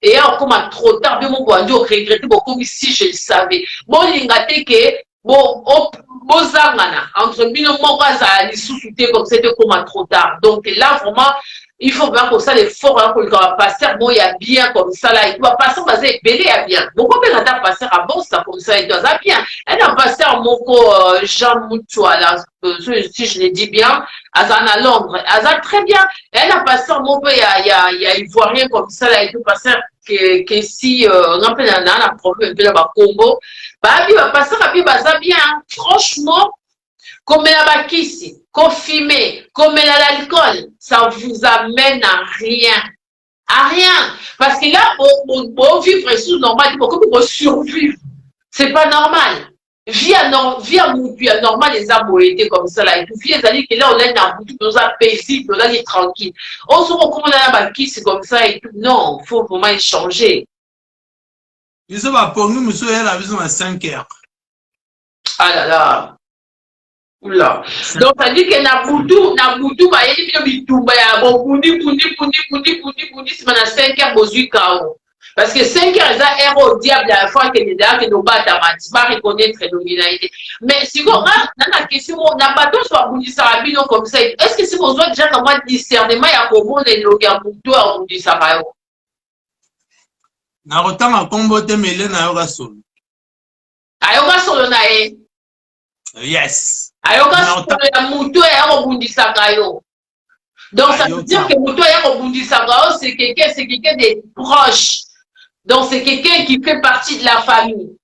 et comme à trop tard, bien mon bondi au regretté beaucoup si je le savais. Bon, il y a que bon, entre mille mois, ça les sous-souté comme c'était comme à trop tard. Donc là, vraiment, il faut voir pour ça l'effort pour le passer. Bon, il y a bien comme ça là. Il doit passer, basé belé à bien. Beaucoup de gens passer à bon ça comme ça, il doit bien. Elle a passé à Moko Jean Moutoua là, si je le dis bien, à Londres. Elle a très bien. Elle a passé à Moko, il y a Ivoirien comme ça là, il doit passer que si on a un problème de la Congo, bah il va passer à bien. Franchement. Comme la bakisi, comme fumer, comme l'alcool, ça vous amène à rien. À rien. Parce que là, on vivre sous normal, on survivre. C'est pas normal. Vie à normal, les arbres étaient comme ça là. Et puis, les années que là, on est dans boutique, on est paisible, on est tranquille. On se retrouve dans la bakisi comme ça et tout. Non, il faut vraiment échanger. Ils sont pas pour nous, monsieur, elle a besoin de 5 heures. Ah là là. Oula. Donc, ça dit que Nabutu, bah, il y a des tout, bah, Pundi, c'est maintenant 5 heures, Bozu Kao. Parce que 5 heures, ils ont erreur au diable à la fois que les dames, que nos bâtiments, pas reconnaître l'originalité. Mais si vous regardez, dans la question, on n'a pas tous soit Boudi Sarabino comme ça. Est-ce que si vous avez déjà comment discernement, il y a comment les Logabutu à Boudi Sarabino? Na autant à combattre, mais il y a un solo. Ayoga solo nae. Yes. Ayoga solo ya mutu ya rebondissaka yo. Donc ça veut dire que mutu ya rebondissaka yo, c'est quelqu'un de proche. Donc c'est quelqu'un qui fait partie de la famille.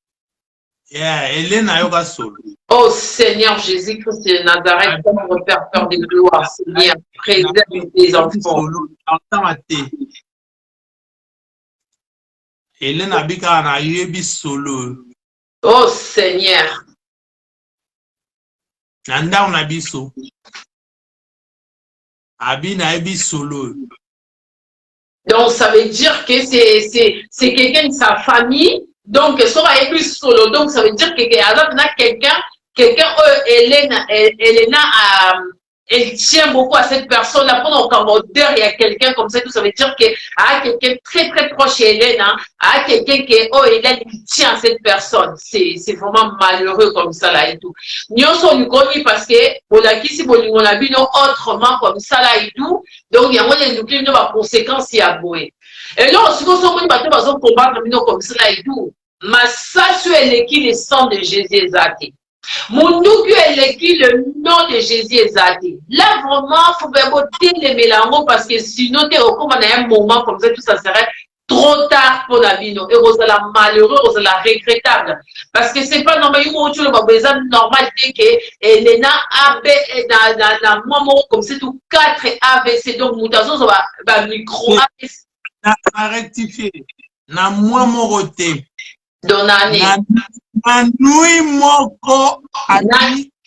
Yeah, Hélène Ayoga solo. Oh Seigneur Jésus-Christ de Nazareth, comme repère peur de gloire, Seigneur, préserve tes enfants. Hélène Abika na yebi solo. Oh Seigneur. Nanda on a biso. Abi na yebi solo. Donc ça veut dire que c'est quelqu'un de sa famille. Donc ça va être plus solo. Donc ça veut dire que y a quelqu'un quelqu'un, Elena elle tient beaucoup à cette personne-là. Pendant qu'en modeur, il y a quelqu'un comme ça, tout ça veut dire qu'il y a quelqu'un très très proche chez Hélène, a quelqu'un qui est, Hélène, qui tient à cette personne. C'est vraiment malheureux comme ça là et tout. Nous sommes connus parce que, on a qui si on a vu autrement comme ça là et tout. Donc, il y a moins de conséquences il y a boué. Et là, si vous sommes besoin de combattre comme ça là et tout, mais ça, c'est qui le sang de Jésus est Mounouku élecrit le nom de Jésus Ezadi. Là, vraiment, il faut vraiment les mélanges parce que sinon, tu es au un moment comme ça, tout ça serait trop tard pour la vie. Et vous allez malheureux, vous allez regrettable. Parce que c'est pas normal, il y a besoin de normalité que Elena AB dans moment comme c'est tout 4 AVC. Donc, mutation, ça va micro AVC. Na rectifier. Na moi moroté. Donani. Na nui moko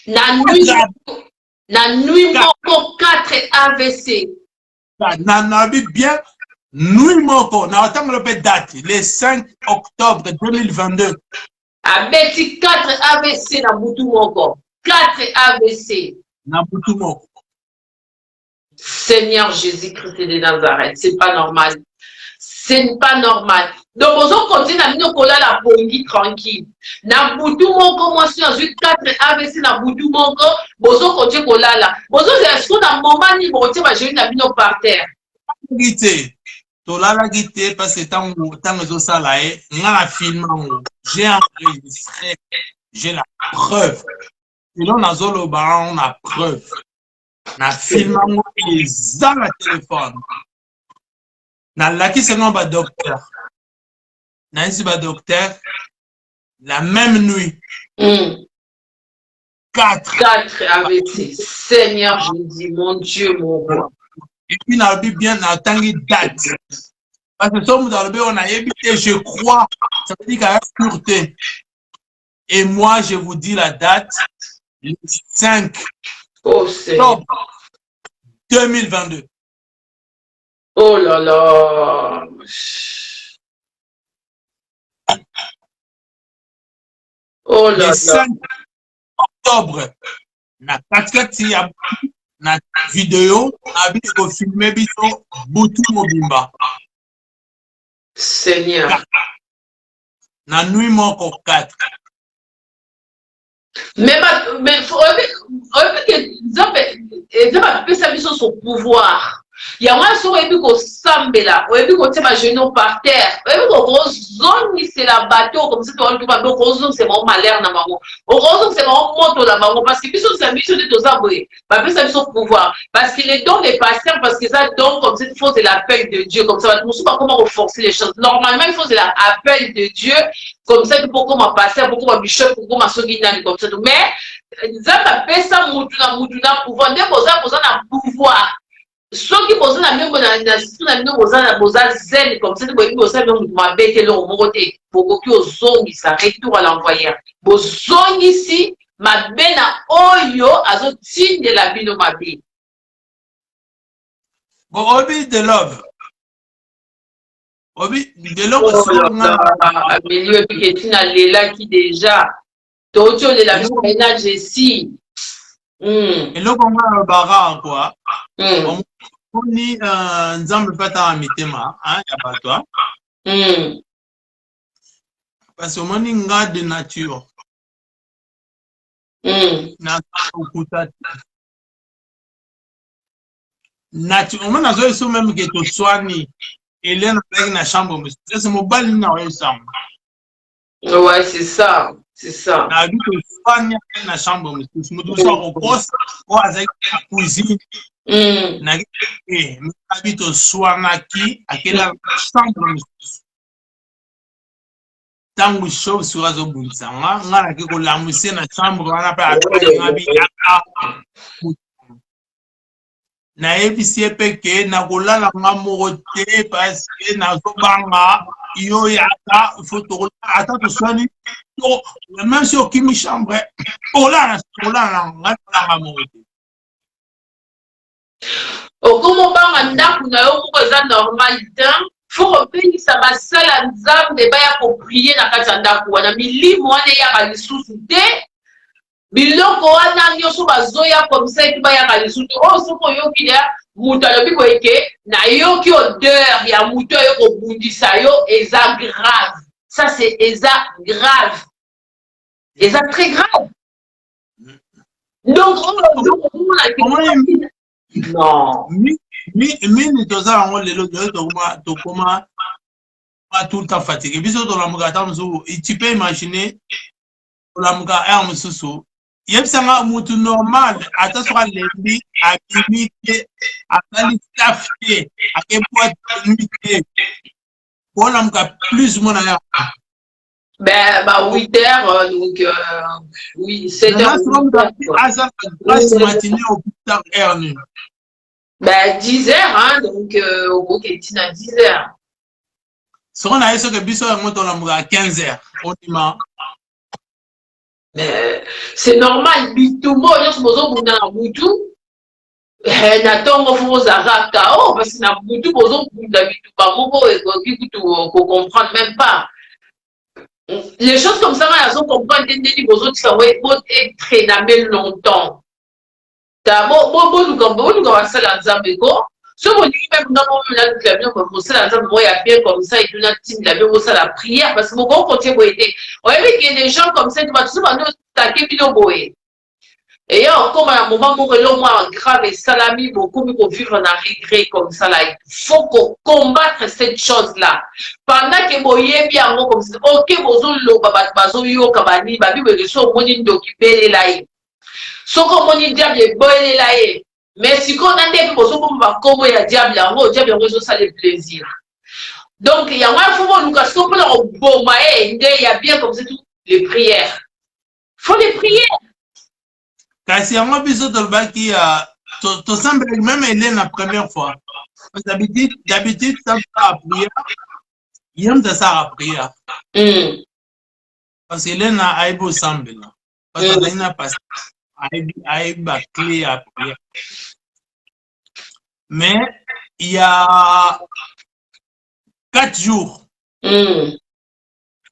na nui moko 4 AVC. Na bien nui moko na autant le date le 5 octobre 2022. Abeti 4 AVC na butu moko. 4 AVC na butu moko. Seigneur Jésus-Christ de Nazareth, c'est pas normal. C'est pas normal. Donc, vous continuez à nous coller la pongi tranquille. Na butu moko, moi, si j'ai 4 AVC na butu moko, vous continuez à coller là. Vous avez ce qu'on a un moment niveau, j'ai une abino par terre. Tola guité parce que tant que ça là, on film, j'ai enregistré, j'ai la preuve. Et là, on a zolo baron, on a preuve. Na film, ils ont le téléphone. Na laki c'est non ba docteur. Na ici ba docteur la même nuit. 4 AVC. Seigneur, je dis mon Dieu, mon roi. Et puis na bien na tangi date. Parce que sommes dans le B on a évité, je crois, ça veut dire qu'il y a pureté. Et moi je vous dis la date le 5 octobre 2022. Oh là là. Oh là là. Le 5 octobre, na 4 na vidéo, na vidéo filmé biso Butu Mobimba. Seigneur. Na nuit moko 4. Mais que ça mise son pouvoir. Il y a un son et puis qu'on s'embella, et puis qu'on tient ma genou par terre, et puis qu'on zone c'est la bateau comme si tu as le bateau, qu'on c'est mon malheur na maman, qu'on c'est mon moto la maman, parce que puis ça mission de tous aboués, bah puis ça mise son pouvoir, parce qu'il est don des pasteurs, parce que ça donne comme cette force de l'appel de Dieu, comme ça, ne sais pas comment renforcer les choses. Normalement il faut de l'appel de Dieu, comme ça pour comment pasteur, pour comment bishop, pour comment soguinani comme ça, mais ça appelle ça moutuna pouvoir, des besoin d'un pouvoir. Ceux qui posent la même zen comme ça, pour que zongi ça retour à l'envoyeur. Zongi ici, ma bena oyo azotine de la bino mabi. Bon, obi de love. Obi de love. Oh milieu piquetina lela qui déjà. Tocho de la ménage ici. Et là, on va barra quoi. On dit nzambe pata amitema, hein, y a pas toi. Parce que on dit nga de nature. Na okuta. Nature, on a joué sur même que tu sois ni Hélène avec la chambre, c'est mon bal na ensemble. Ouais, c'est ça. C'est ça. Na vu que sois ni la chambre, je me dois au poste, ou avec la cuisine. Na habite au Swanaki, à quelle chambre tangu show sur azo bunsanga ngala ke ko lamuse na chambre wana pa apele ngabi na ebisi peke na kolala ngamoko te parce que na zobanga yo yata photo ata to swani to même sur kimi chambre ola ngamoko te. Comment banga ndaku na yo ko za normal temps faut repérer ça va sala nzambe ba ya ko prier na kati ya ndaku wana milimo wana ya ba lisusu te biloko wana nyonso bazoya comme ça eti bayaka lisusu oyo soki oyoki ya moto alobi boye ke nayoki odeur ya moto oyo kobundisa yo eza grave. Ça c'est eza grave, eza très grave. Donc non mini toza yango lelo tokoma tout le temps fatigué biso tolamuka ata mosusu tu peux imaginer tolamuka aire mosusu yebisanga mutu normal ata soka lembi abimi te asali staff te akeboite te olamuka plus mona ya ben, 8 heures, donc oui, 7 heures. matinée au plus tard heure nuit. Ben, 10 heures, hein, donc au Kétina à 10 heures. Ce qu'on a eu, c'est que Bissot est à 15 heures, au dimanche. C'est normal, Bitumo, il y a ce besoin pour un boutou. Natongo faut arabes KO, parce que na boutou, besoin pour d'habitude, pas mon beau, et qu'on comprenne même pas. Les choses comme ça, elles sont comprises des besoins qui sont très longtemps. D'abord, nous avons ça dans Zambéko. Ce qu'on dit même dans mon village, nous avons ça dans Zambéko, il y a bien comme ça, et nous avons ça la prière, parce que mon grand côté, on a vu qu'il y a des gens comme ça, qui vont tout nous attaquer, puis nous boyer. Et comme à un moment où l'homme grave et salami, beaucoup pour vivre un regret comme ça, là, il faut qu'on combatte cette chose-là. Pendant que vous voyez bien comme ça, ok, vous avez le babazo yo kabani, babi vous so moni d'occuper là. So comme moni diable boy là. Mais si qu'on a des choses comme va comme il y a diable ça le plaisir. Donc il y a un faut nous casser pour le bon il y a bien comme ça tout les prières. Faut les prières. Kasi yango biso tolobaki to semble même Hélène la première fois. D'habitude ça va prière. Il aime de ça à prière. Parce que Hélène a beau semble là. Parce que Hélène a passé a clé à prière. Mais il y a 4 jours.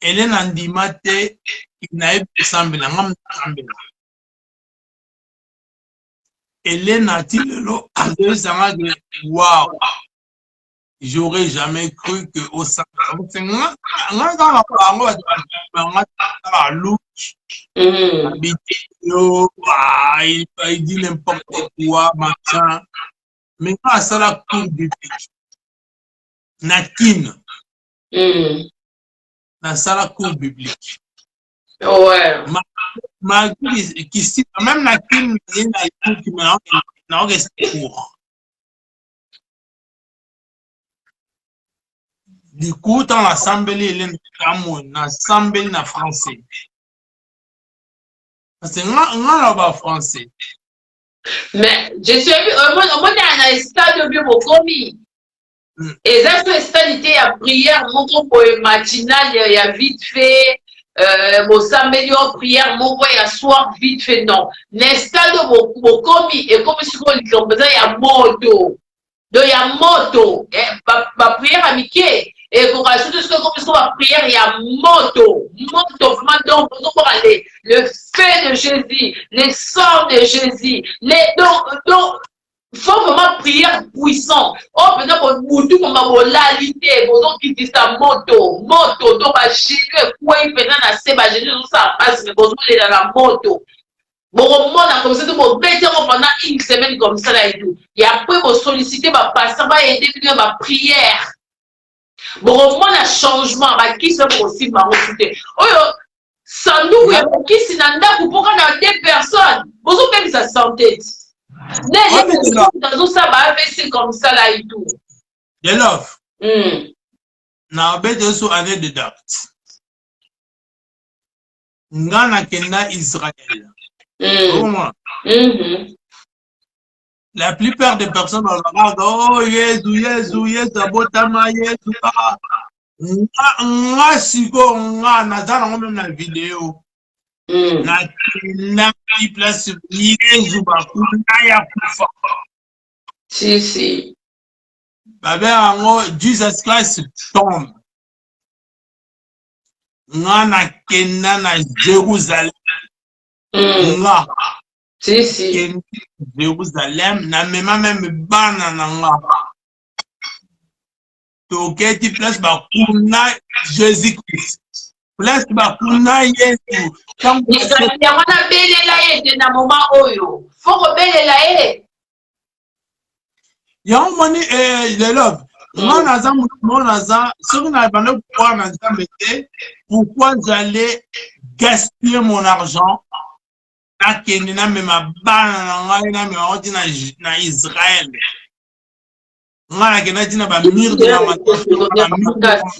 Hélène a dit maté il n'a pas semble là, ngam semble là. Hélène a dit waouh, j'aurais jamais cru que au sein il dit n'importe quoi, machin. Mais quand ça la cour biblique, Nakin, dans la cour biblique. Ouais. Même la crime qui m'a resté court. Du coup, dans l'assemblée, il y a l'assemblée en français. Parce que on a français. Mais je suis moi dans un stade de commis. Et ça, c'est stade à prière, mon groupe matinal, il y a vite fait. Mon samedi en prière, mon voyage à soir vite fait, non. N'est-ce de mon commis, et comme si il y a moto. Donc, il y a moto. Ma prière amicale. Et pour ajouter ce que comme ma prière, il y a moto. Moto, vraiment, donc, le fait de Jésus, les sorts de Jésus, donc, il faut vraiment prier puissant. Oh, maintenant, pour tout comme la l'idée, pour qui disent ça, moto, donc, à gérer, quoi, il fait dans la seba, gérer, ça passe, mais pour aller dans la moto. Bon, au moins, comme ça, pour bêter pendant une semaine comme ça, là et tout. Et après, pour solliciter, ma pasteur, va aider ma prière. Bon, au moins, le changement, qui c'est possible, ma recruter. Oh, sans nous, qui s'y n'a pas pour qu'on a des personnes, vous avez sa santé. Dans ça va faire comme ça là et tout. De l'offre. Na besoin sur année de date. Ngana kenda Israël. La plupart des personnes regardent oh Jésus abotama Jésus. Nga siko nga nazana même na vidéo. Na place si Jesus Christ tombe na kenda na Jérusalem Nga. Si. Jérusalem, na même bana na nga. Toketi place bakuna Jésus-Christ. Place bakuna Yesu. Wana belela ye na moment oyo. Faut que belela ye. Y'a moni les love. Moi naza ce na bande pouvoir na nzambe pourquoi j'allais gaspiller mon argent na kende na mema bana na ngai na mema na Israël. Nga kena dina ba mire de lamentation.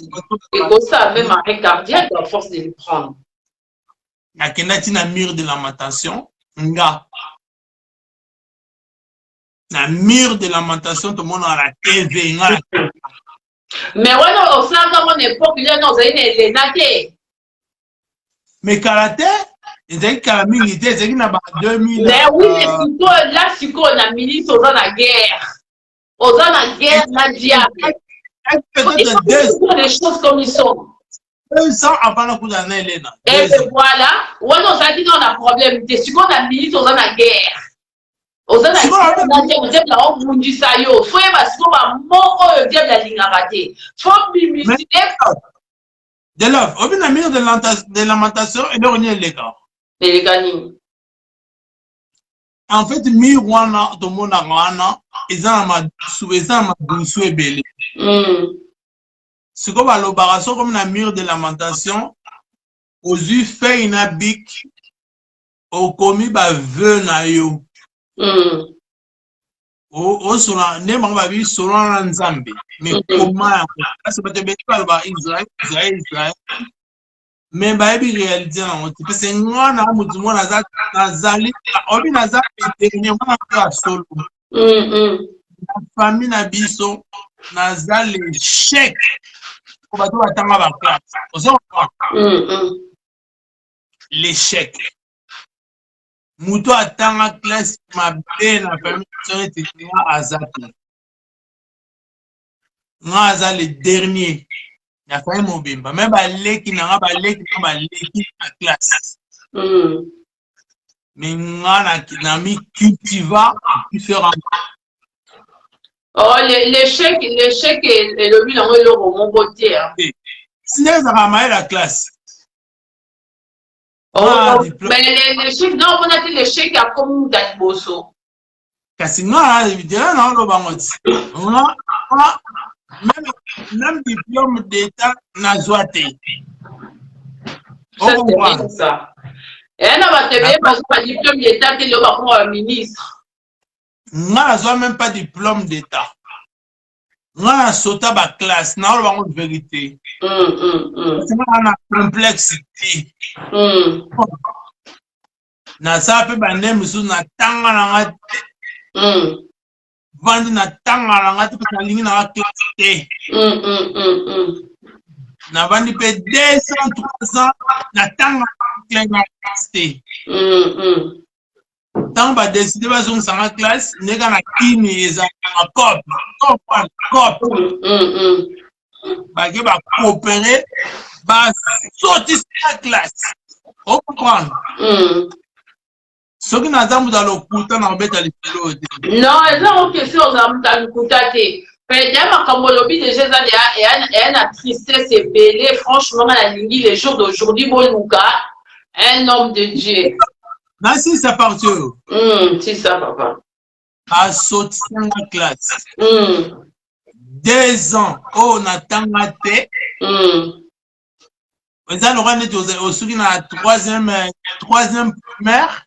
Et ça même arrêt cardiaque à force de le prendre. Na kena dina mire de lamentation. Nga. Na mire de lamentation tout le monde à la TV. Nga. Mais ouais, au sein de mon époque, il y a nos aînés, les mais karaté, ils ont kalamini, ils ont 2000. Mais oui, mais surtout là, si on a ministre aux la guerre. Aux la guerre, la diable. Peut-être des choses comme ils sont. 200 avant la coup d'année, Léna. Et voilà, ouais, non, ça dit qu'on a problème. C'est si on a ministre aux la guerre. Aux la guerre, on dit là, on dit ça, yo. Faut y parce qu'on va mort, on dit la ligne à rater. Faut bimisider. De l'offre, on vient de lamentation et de renier les gars. Et les gagnants. En fait, miroana, tout le monde a rana, ils ont ma douce et belle. Ce qu'on va l'opération comme la mire de lamentation, aux yeux fait une abic, au commis ba veu na yo. Au solan, ne m'en va vivre selon l'ensemble. Mais comment, c'est pas de bêtises, Israël. Mais bah, il réalité, parce que nous, on a mutuellement nazali, on vit nazali dernièrement à solo. La famille nabiso nazali chèque. On va tout attendre à la classe. L'échec. Muto attend la classe, ma belle, la famille était à Zati. Moi, le dernier. Il y a quand même un bimba. Même les qui n'ont pas les qui en classe. Mais moi, n'a mis cultiva différent. Oh, l'échec est le but dans le roman beauté. Si vous avez ramassé la classe. Oh, mais l'échec, non, on a dit l'échec à comme Daniboso. Parce que moi, évidemment, on a même diplôme d'État n'a zoité. Ça, c'est bien ça. Et elle n'a pas diplôme d'État qui est pour un ministre. Moi, je n'ai même pas diplôme d'État. Moi, je sauté à ma classe, n'a pas de vérité. C'est une complexité. Na ça peut bander musu na tanga na ngati. Vandi na tanga na ngati parce que lingi na classe. Na vandi pe 200 300 na tanga na classe. Tant ba décider ba zong sa classe, nega na kini eza na cop. Ba ke ba coopérer ba sortir la classe. On comprend. Ce qui n'a pas dans le couteau dans le pilote. Non, elles ont une question dans le couteau. Mais d'ailleurs, comme on l'a dit déjà, elle a tristesse et belé. Franchement, la ligne, les jours d'aujourd'hui, Moluka, un homme de Dieu. Non, si ça part. Si ça, papa. À sauter dans la classe. 2 ans, on attend la tête. On a le la troisième primaire.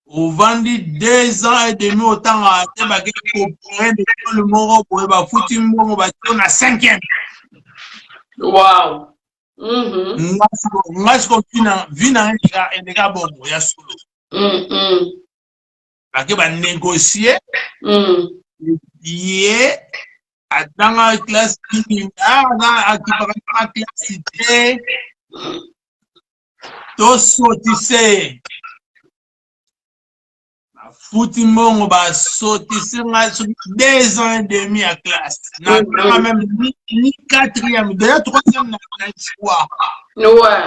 Au vendu 2 ans et demi autant à le moro pour le foutu mon bâton à 5e. Wow. Moi, je continue à vivre et les gars, bon, il y a solo. Parce que va négocier. Dans la classe qui classe to sotise fouti mongo ba sotise nga 2 ans et demi à classe na même ni 4e d'ailleurs 3e na espoir ouais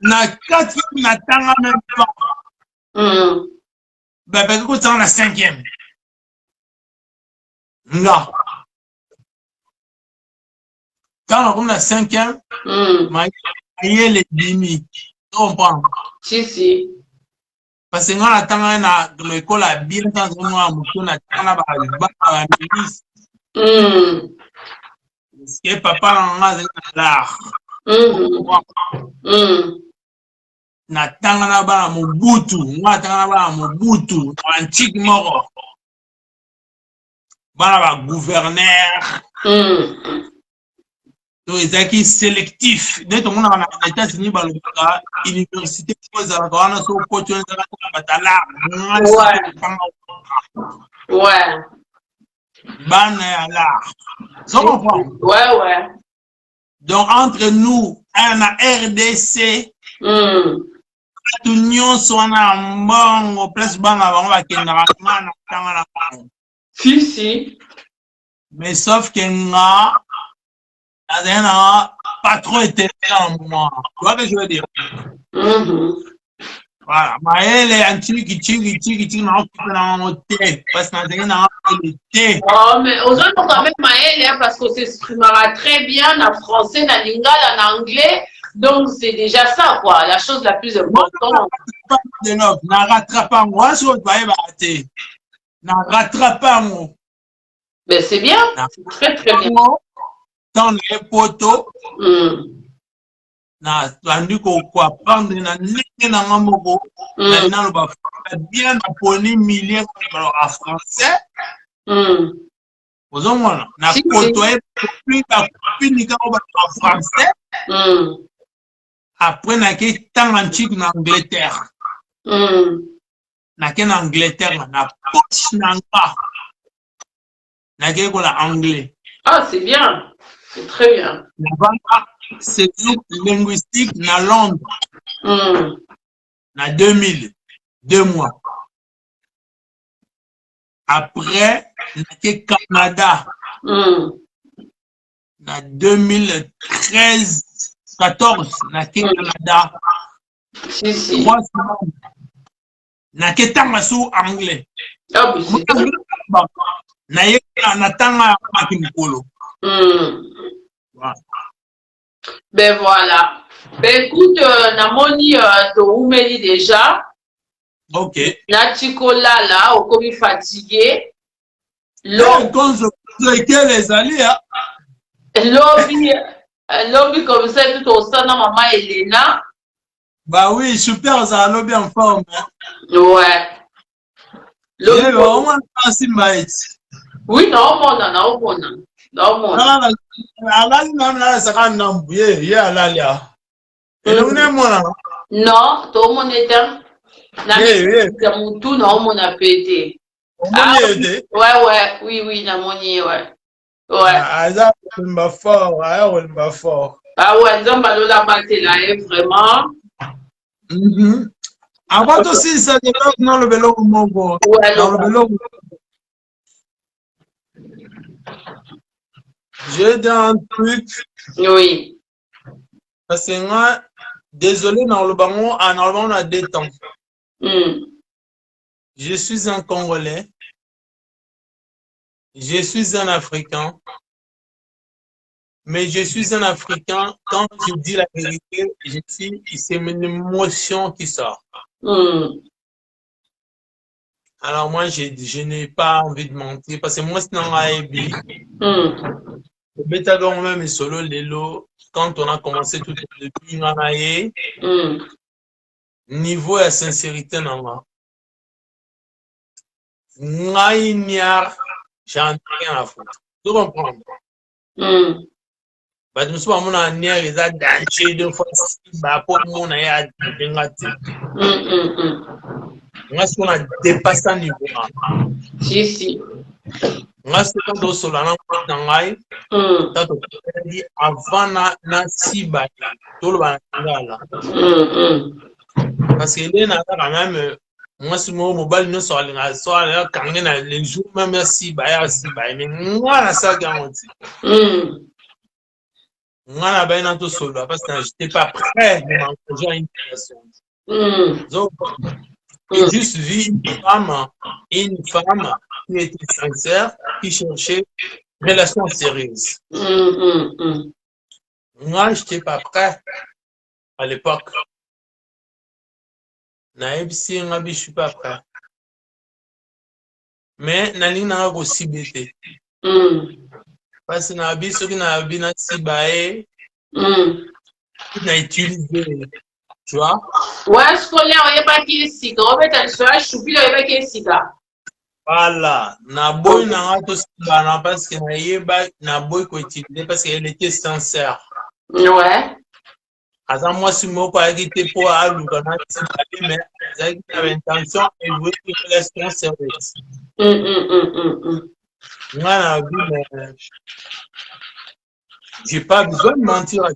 Na 4e na tanga même pas. Ben parce que tu la 5e. Non. Quand on a la 5e, maïe les bimi. Tu comprends? Si. Parce que on a tanga na dans l'école à bien dans on a tanga ba ministre. Parce que papa on a l'art. Na tanga na ba Mobutu, moi tanga na ba Mobutu, antique mort. Ba gouverneur. Donc ils sont sélectifs. Dès que on a les États-Unis ba université pour ça on a so opportunité na batala. Ouais. Ban à l'art. Ça comprend? Ouais. Donc entre nous, on a RDC. Tout nyonso wana mbongo place banga bango bakendaka na tanga na bango. Si. Mais sauf que nga pas trop été en moi. Tu vois ce que je veux dire? Voilà. Maëlle anti na okupela na hotel parce que na été. Oh mais aux autres quand même Maëlle parce qu'on s'exprimera très bien en français, en lingala, en anglais. Donc c'est déjà ça quoi, la chose la plus importante. Na rattrape moi si on va y na rattrape moi. Ben c'est bien, c'est très bien. Dans les poteaux, na tandi ko apprendre na ndenge na ngamoko na nalo ba bien na poni milliers en français. Vous en na poteau puis la finika en français. Après na ke temps antique en Angleterre. Na ke en Angleterre na poche nanga. Na ke ko la anglais. Ah c'est bien, c'est très bien. C'est linguistique na Londres. Na 2000, 2 mois. Après, na Canada. Na 2013, 14, na Canada. 3 semaines. Na tanga sous anglais. Ah oui, c'est bien. Na tanga makimkolo. Ben voilà. Ben écoute, namoni toumeli déjà. Ok. Natikola là, au comme fatigué. Les alliés. Lobby comme ça, tout au sein de maman Elena. Bah oui, super, ça a lobby en forme. Ouais. Oui, non, non. Non, tout le monde est tout non, a pété. Oui, namoni, ouais. Fort. Ah ouais, donc, la bataille vraiment. Avant aussi, ça développe dans le vélo mongo. Dans le vélo. J'ai dit un truc. Oui. Parce que moi, désolé, dans le ballon, on a 2 temps. Je suis un Congolais. Je suis un Africain. Mais je suis un Africain. Quand je dis la vérité, c'est une émotion qui sort. Alors moi, je n'ai pas envie de mentir. Parce que moi, c'est dans l'AEB. Le bétagon même est solo l'élo. Quand on a commencé tout depuis Nanaye, niveau de sincérité, j'en ai rien à foutre. Tu comprends? Parce que nous avons un air danger de fois pour mon air on a dépassé un niveau. Si. Moi, c'est quand on se l'a avant na siba tout le monde. Parce que les n'a quand même moi c'est mon mobile nous sur la quand les jours même siba mais moi la ça garantie. Moi, là, ben, tout solo, parce que je n'étais pas prêt de m'engager à une relation. Donc, j'ai juste vu une femme qui était sincère, qui cherchait une relation sérieuse. Moi, je n'étais pas prêt à l'époque. Je ne suis pas prêt. Mais je n'ai pas aussi bêté. Parce que je suis utilisé. Tu vois? Ouais, scolaire, il n'y a pas qui est si. En fait, elle se lâche, il n'y a pas qui est si. Voilà. Naboy n'a pas parce que Naboy ko utilisé parce qu'elle était sincère. Ouais. Attends, moi, si moi, pas été pour aller, mais j'avais l'intention de jouer une relation sérieuse. Moi, j'ai pas besoin de mentir à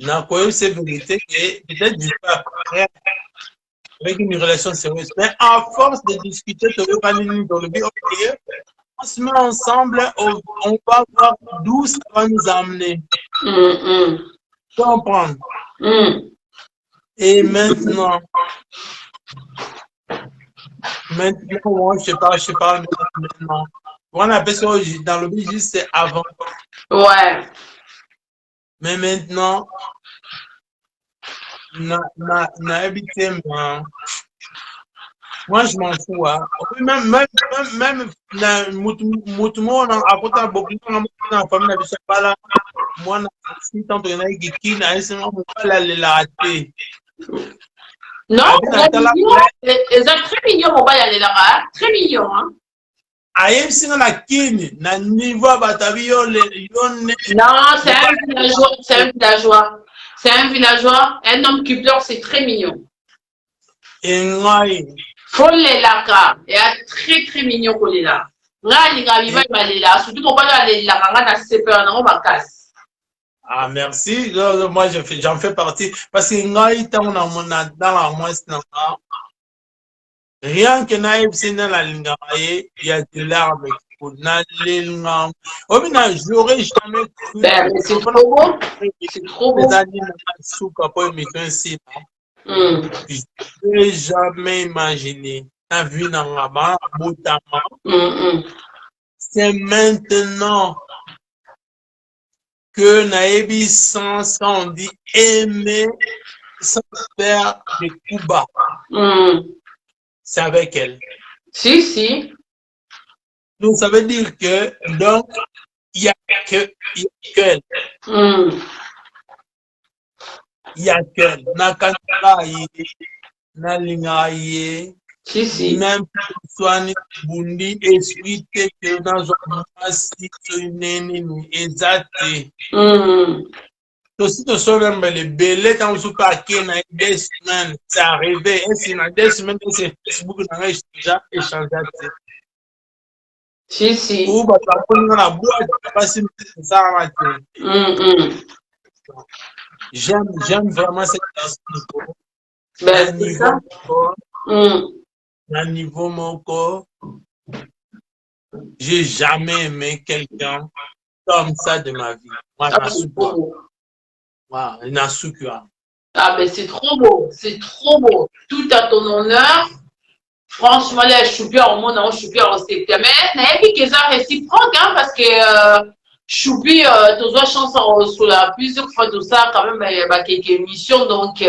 n'a pas eu cette vérité que peut-être je suis pas prêt avec une relation sérieuse. Mais à force de discuter, tu vas dans le but, ok, on se met ensemble, on va voir d'où ça va nous amener. Tu comprends? Et maintenant, je parle maintenant. On appelle ça dans le but juste c'est avant. Ouais. Mais maintenant, moi je m'en fous. Hein. Même à côté de beaucoup de famille, je sais pas là. Moi, si tant que je qui la non, ils sont très mignons, on va y aller là-bas. Très mignons, hein. Aïe, c'est la kine, na niveau batavio non, c'est un villageois, c'est un villageois. C'est un villageois, un homme qui pleure, c'est très mignon. Faut les laka, il est très très mignon pour les là. Surtout qu'on va aller là, ah, merci. Moi, j'en fais partie. Parce que dans la moisse, rien que naïf, c'est dans la ligne, il y a de larmes. J'aurais jamais cru. C'est trop beau. C'est trop beau. Je n'ai jamais imaginé. T'as vu dans la main, c'est maintenant que Naïbi sans on dit aimer sans faire des coups bas. C'est avec elle. Si, si. Donc ça veut dire que donc il n'y a qu'elle. Il n'y a qu'elle. Si, si. Même soit bundi esprit que dans un massi exact. Aussi de ce même les belles quand vous parquez dans 2 semaines, c'est arrivé. Et si dans 2 semaines c'est Facebook on a déjà échangé. Si, si. Ou bah on a boîte pas si ça va. J'aime vraiment cette chanson. Ben c'est ça. À niveau mon corps, j'ai jamais aimé quelqu'un comme ça de ma vie. Moi, il n'a su quoi. Ah, mais c'est trop beau, c'est trop beau. Tout à ton honneur. Franchement, là, je suis bien au monde, je suis bien au secteur. Mais, il y a des réciproques, hein, parce que Choupi, tu as chance sur la plusieurs fois, tout ça, quand même, il y a quelques émissions, donc,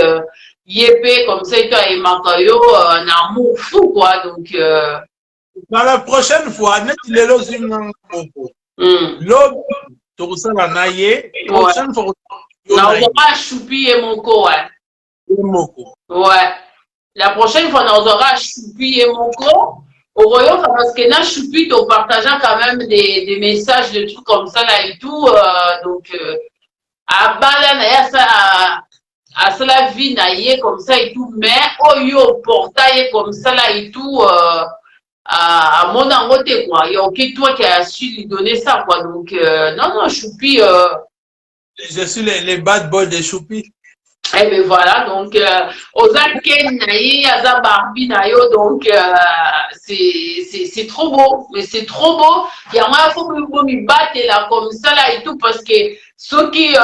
Yépé, comme ça, et toi, et Makayo, un amour fou, quoi, donc. Dans la prochaine fois, net, il est là, c'est un beaucoup. L'autre, tout ça, la naïe, la prochaine fois, on aura Choupi et Moko, ouais. Moko. Ouais. La prochaine fois, on aura Choupi et Moko. Au royaume, parce que là, Choupi, on partageant quand même des messages, des trucs comme ça, là et tout. Donc, à Bala, à cela vie, comme ça et tout. Mais, au portail comme ça, là et tout, à mon angoté, quoi. Il y a aucun toi qui a su lui donner ça, quoi. Donc, non, Choupi. Je suis les bad boys de Choupi. Et bien voilà, donc, Oza Ken Naye, Aza Barbie Nayo, donc, c'est trop beau, mais c'est trop beau. Il y a moi, il faut que me battre là, comme ça, là et tout, parce que ceux qui,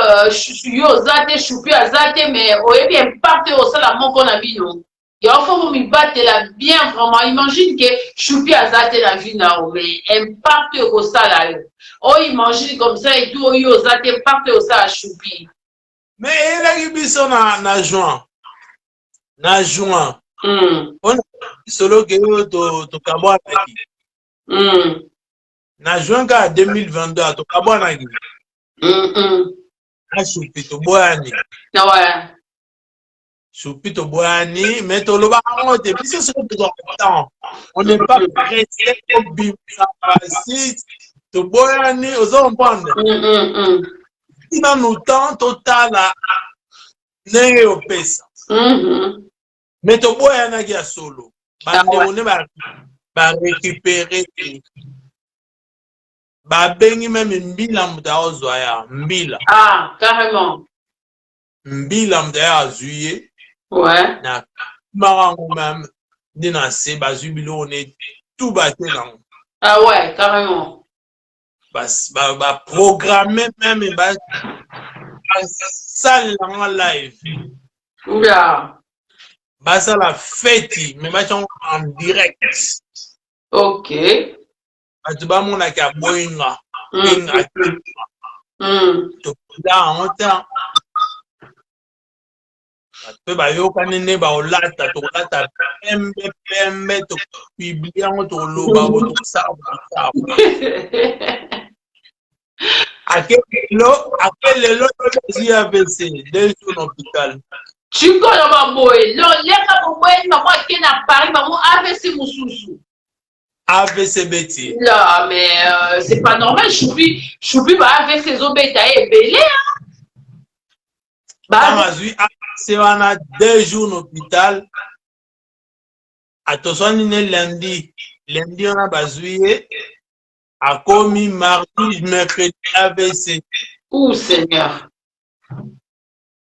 Ozate, Choupi, Azate, mais, ouais, bien, partent au sol à mon qu'on a vu, non. Il faut que me battre là, bien, vraiment. Imagine que Choupi, Azate, la vie, là, mais, impacte au sol là. Oh, imagine comme ça et tout, Ozate, impacte au sol à Choupi. Mais il a eu biso na juin. Na juin. On a solo que to kabwa naki. Na juin ka 2022 to kabwa naki. Na Choupi to boyani. Ouais. Choupi to boyani, mais to loba on te biso sur le temps. On n'est pas pressé au bimba si to boyani aux comprendre. Dans nos temps total à néopesa. Mais to boya na kia solo. Bande ba récupérer. Ba bengi même mbila muta ozwaya mbila. Ah, carrément. Mbila muta azuye. Ouais. Na marango même dina se bazubilo on est tout batté dans. Ah ouais, carrément. Ba programmer même ba salle en live. Oula. Bah ça la fête, mais bah en direct. Ok. Bah tu vas mon ak boinga. To da en temps. Bah yo kanene ba olata to lata pembe to publier en to loba to ça. À quel lo tu AVC 2 jours d'hôpital. Tu connais ma boy. Non, les gars, maman qui est à Paris, maman AVC Moussoussou. AVC Betty. Là, mais c'est pas normal. Choupi, bah AVC Zobeta est belé, hein. Bah, c'est on a 2 jours d'hôpital. Attention, lundi. Lundi, on a basé. À commis mardi, mercredi, AVC. Ouh, Seigneur.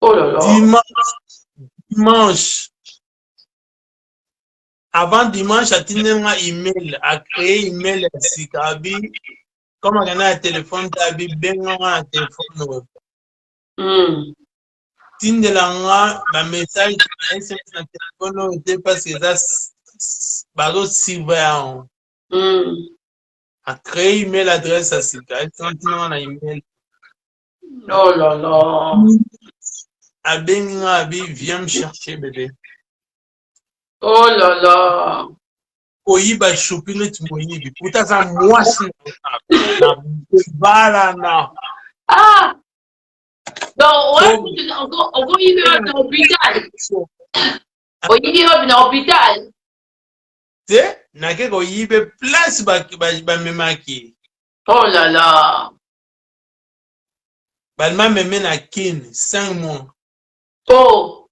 Oh là là. Dimanche. Avant dimanche, à un email, à créer email à Sikabi. Comme on a un téléphone, Tabi, ben on a un téléphone. Tindelanga, ma message, SMS na téléphone, était parce que ça, bateau civil. À créer email adresse à Sikabi. On a email. Oh là là. Abenga viens me chercher bébé. Oh là là. Oyiba Choupi net moyibi. Puta ça moi na balana. Ah. Donc ouais, on y va dans l'hôpital. On y va dans l'hôpital. C'est na ke oyibe place ba memaki. Oh là là. Balma meme na kin 5 mois. Oh.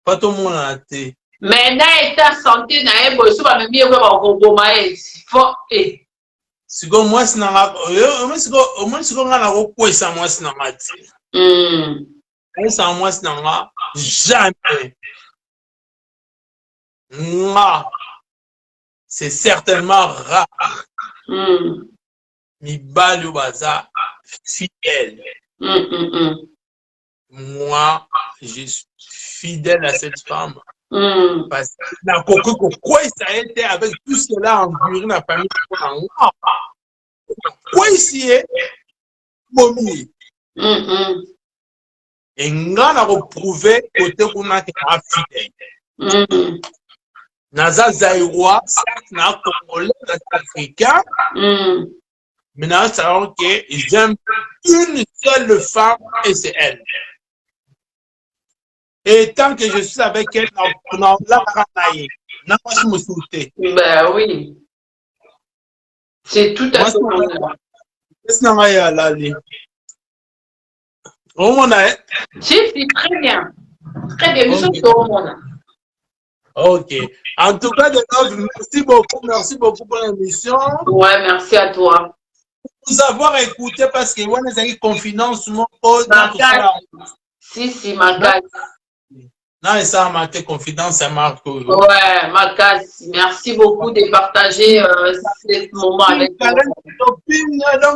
Pas tout le monde a été. Mais dans l'état santé, na ebo so ba memi ko ba ko goma faut Siko moi sinanga moi siko ngana ko kwesa moi sinanga ti. Ça moi sinanga jamais. Moi c'est certainement rare. Mi balu baza fidèle. Moi, je suis fidèle à cette femme. Parce que la coco quoi ça a été avec tout cela enduré la famille. Quoi ici est momie. Et on a reprouvé côté qu'on a été fidèle. Naza Zaïrois, na Congolais, na Africain. Mais nous savons que j'aime une seule femme et c'est elle. Et tant que je suis avec elle, on a la bataille. On pas me sauter. Ben oui. C'est tout à fait normal. C'est très bien. Très bien. Nous sommes au monde. Ok. En tout cas, merci beaucoup pour l'émission. Ouais, merci à toi. Nous avoir écouté parce que on a eu confiance mon Si, Makas. Non, et ça a marqué confidence, c'est Marco. Ouais, Makas, merci beaucoup de partager ce moment avec nous.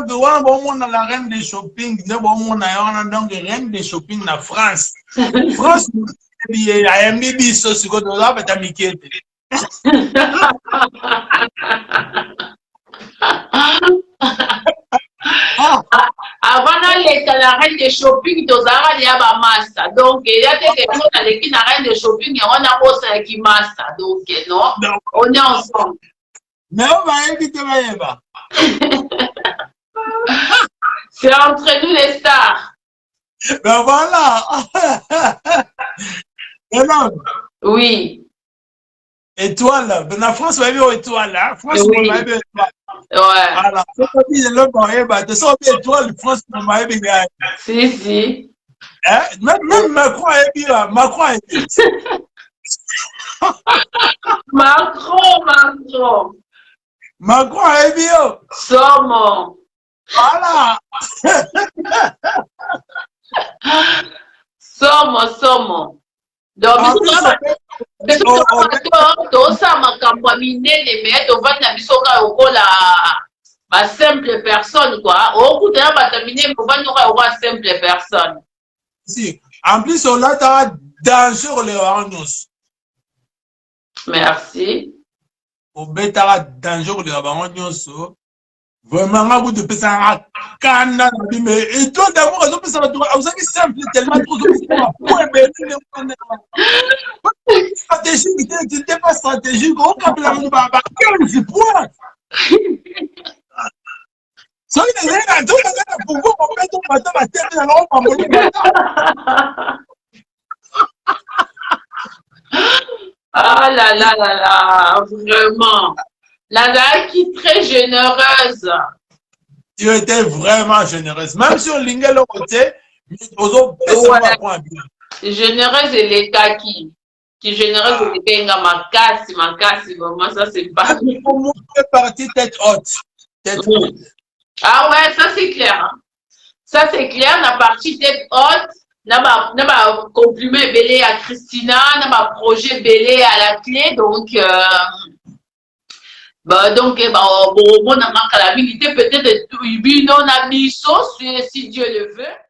Donc, on a la reine de shopping, on a donc reine de shopping en France. France, il y a un bibi, ce que tu as fait à Mickey. Avant la reine de shopping, tu as ya ba massa. Donc, il y a des gens qui na reine de shopping et on a bossé qui massa. Donc, non, on est ensemble. Mais on va inviter Maëva. C'est entre nous les stars. Ben voilà. Et non. Oui. Étoile. Ben la France va bien étoile. France va bien étoile. Ouais. Voilà. De ça, étoile, France va bien. Si. Même Macron est bien. Macron est bien. Macron est bien. Somo. Voilà. Somo. Donc, simple personne, quoi. Simple personne. Si. En plus, on a danger les oranges. Merci. Au bêta danger les oranges. Vraiment, vous devez ça canne, mais et toi d'abord, vous savez simple tellement trop stratégique, c'était pas stratégique, on cap la main baba 15 points. So il est là, tout le monde pour vous mettre au matin la tête dans l'eau. Ah là, vraiment. La dame qui est très généreuse. Tu étais vraiment généreuse. Même si on linguait le côté, généreuse et l'État qui est généreuse et l'État ma casse, vraiment, ça c'est pas. Il faut montrer partie tête haute. Ah ouais, ça c'est clair. Hein. Ça c'est clair, la partie tête haute, n'a pas compliment belé à Christina, n'a pas projet belé à la clé, donc. Donc, bon, on a peut-être si Dieu le veut.